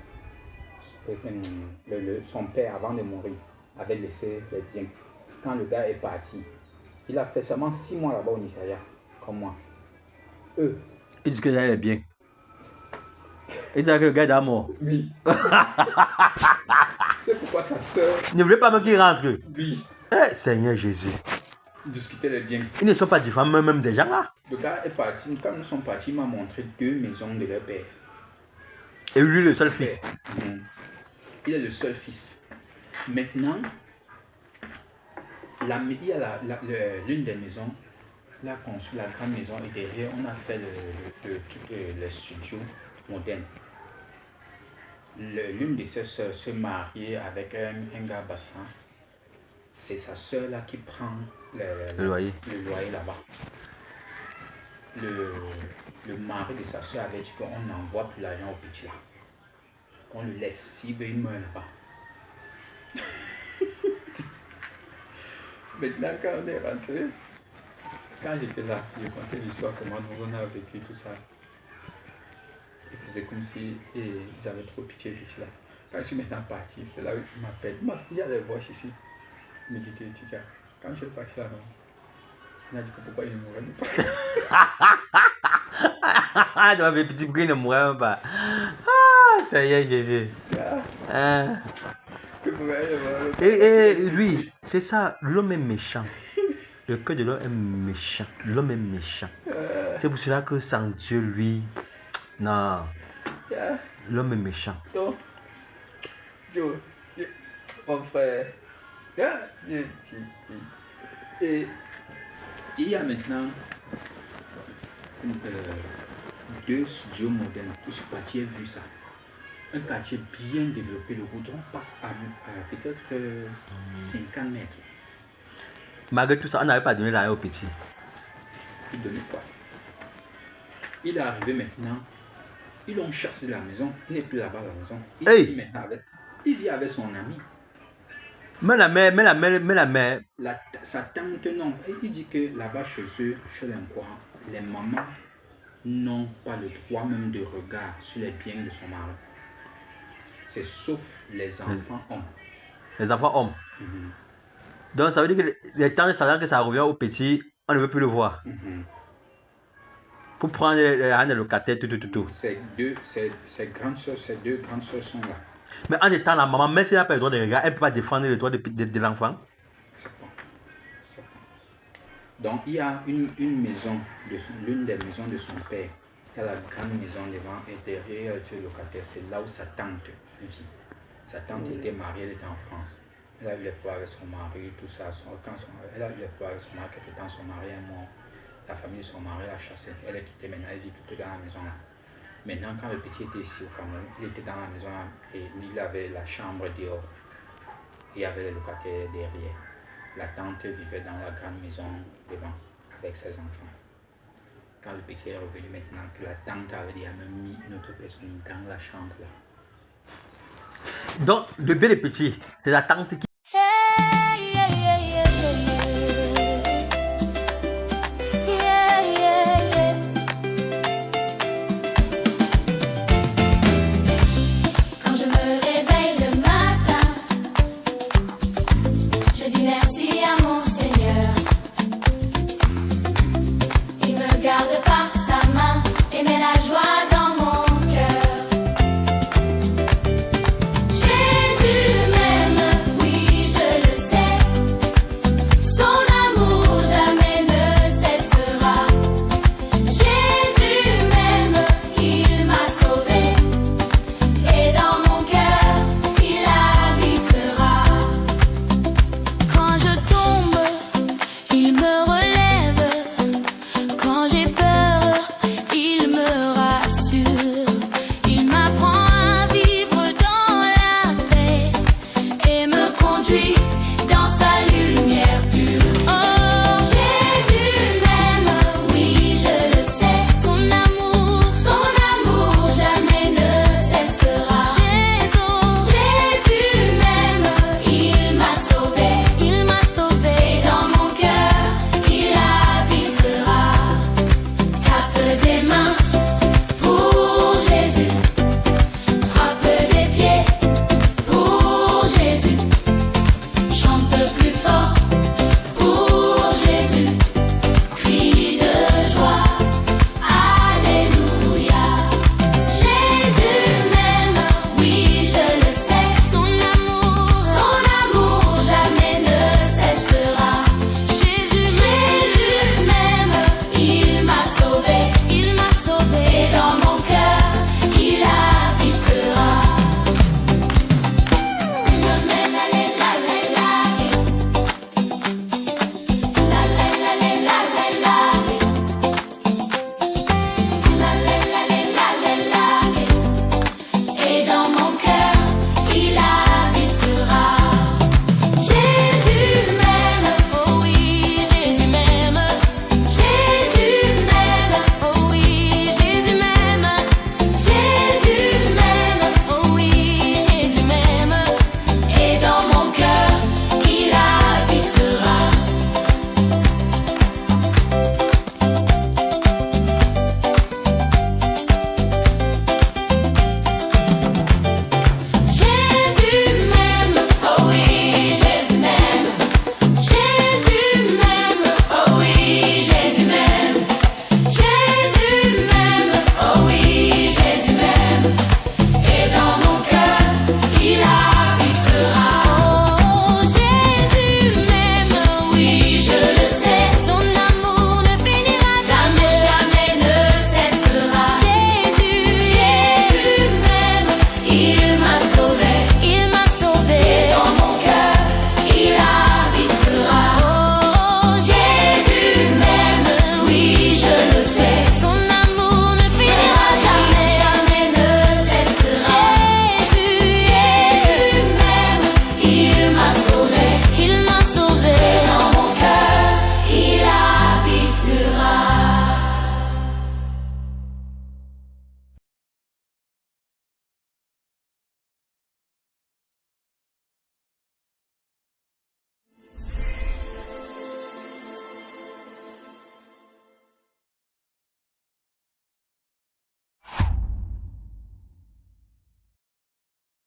son père, avant de mourir, avait laissé les biens. Quand le gars est parti, il a fait seulement 6 mois là-bas au Nigeria, comme moi. Eux. Ils disent que ça allait bien. Ils disent que le gars est mort. Oui. C'est pourquoi sa soeur. Ne voulait pas même qu'il rentre. Oui. Eh, Seigneur Jésus. Discuter les biens. Ils ne sont pas différents, même des gens là. Le gars est parti. Quand nous sommes partis, il m'a montré 2 maisons de leur père. Et lui, le seul fils. Il est le seul fils. Maintenant, il y a l'une des maisons, la grande maison, et derrière, on a fait les studios modernes. L'une de ses soeurs se mariait avec un gars bassin. C'est sa soeur là qui prend le loyer là-bas. Le mari de sa soeur avait dit qu'on n'envoie plus l'argent au petit là. Qu'on le laisse. S'il veut, il meurt là-bas. Maintenant, quand on est rentré, quand j'étais là, je contais l'histoire, comment on a vécu tout ça. Il faisait comme si ils avaient trop pitié du petit là. Quand je suis maintenant parti, c'est là où il m'appelle. Ma fille a les voix ici. Il me dit que Titia, quand je suis parti là, non, il a dit que pourquoi il ne mourrait pas. Ah, tu m'avais petit pourquoi il ne mourrait pas. Ah, Seigneur Jésus. Et lui, c'est ça, l'homme est méchant. Le cœur de l'homme est méchant. L'homme est méchant. C'est pour cela que sans Dieu, lui, non. L'homme est méchant. Mon frère. Et il y a maintenant 2 studios modernes. Tout ce quartier a vu ça. Un quartier bien développé. Le goudron passe à peut-être 50 mètres. Malgré tout ça, on n'avait pas donné l'argent au petit. Il donnait quoi? Il est arrivé maintenant. Ils l'ont chassé de la maison. Il n'est plus là-bas à la maison. Il vit avec son ami. Mais la mère. Sa tante, non. Il dit que là-bas chez eux, chez les Nkwa, les mamans n'ont pas le droit même de regard sur les biens de son mari. C'est sauf les enfants hommes. Les enfants hommes. Donc ça veut dire que les temps de salaire que ça revient au petit, on ne veut plus le voir. Pour prendre les locataires, tout. Ces deux grandes soeurs sont là. Mais en étant la maman, même si elle n'a pas le droit de regard, elle ne peut pas défendre le droit de l'enfant. C'est bon. Donc il y a une maison, l'une des maisons de son père. Il y a la grande maison devant et derrière le locataire. C'est là où sa tante vit. Sa tante était mariée, elle était en France. Elle a eu les problèmes avec son mari, tout ça. Elle a eu les problèmes avec son mari, quelque temps son mari est mort. La famille de son mari l'a chassé. Elle est quittée maintenant, elle vit plutôt dans la maison là. Maintenant, quand le petit était ici au Cameroun, il était dans la maison là, et il avait la chambre dehors. Il y avait les locataires derrière. La tante vivait dans la grande maison devant avec ses enfants. Quand le petit est revenu maintenant, que la tante avait déjà même mis une autre personne dans la chambre là. Donc, depuis le petit, c'est la tante qui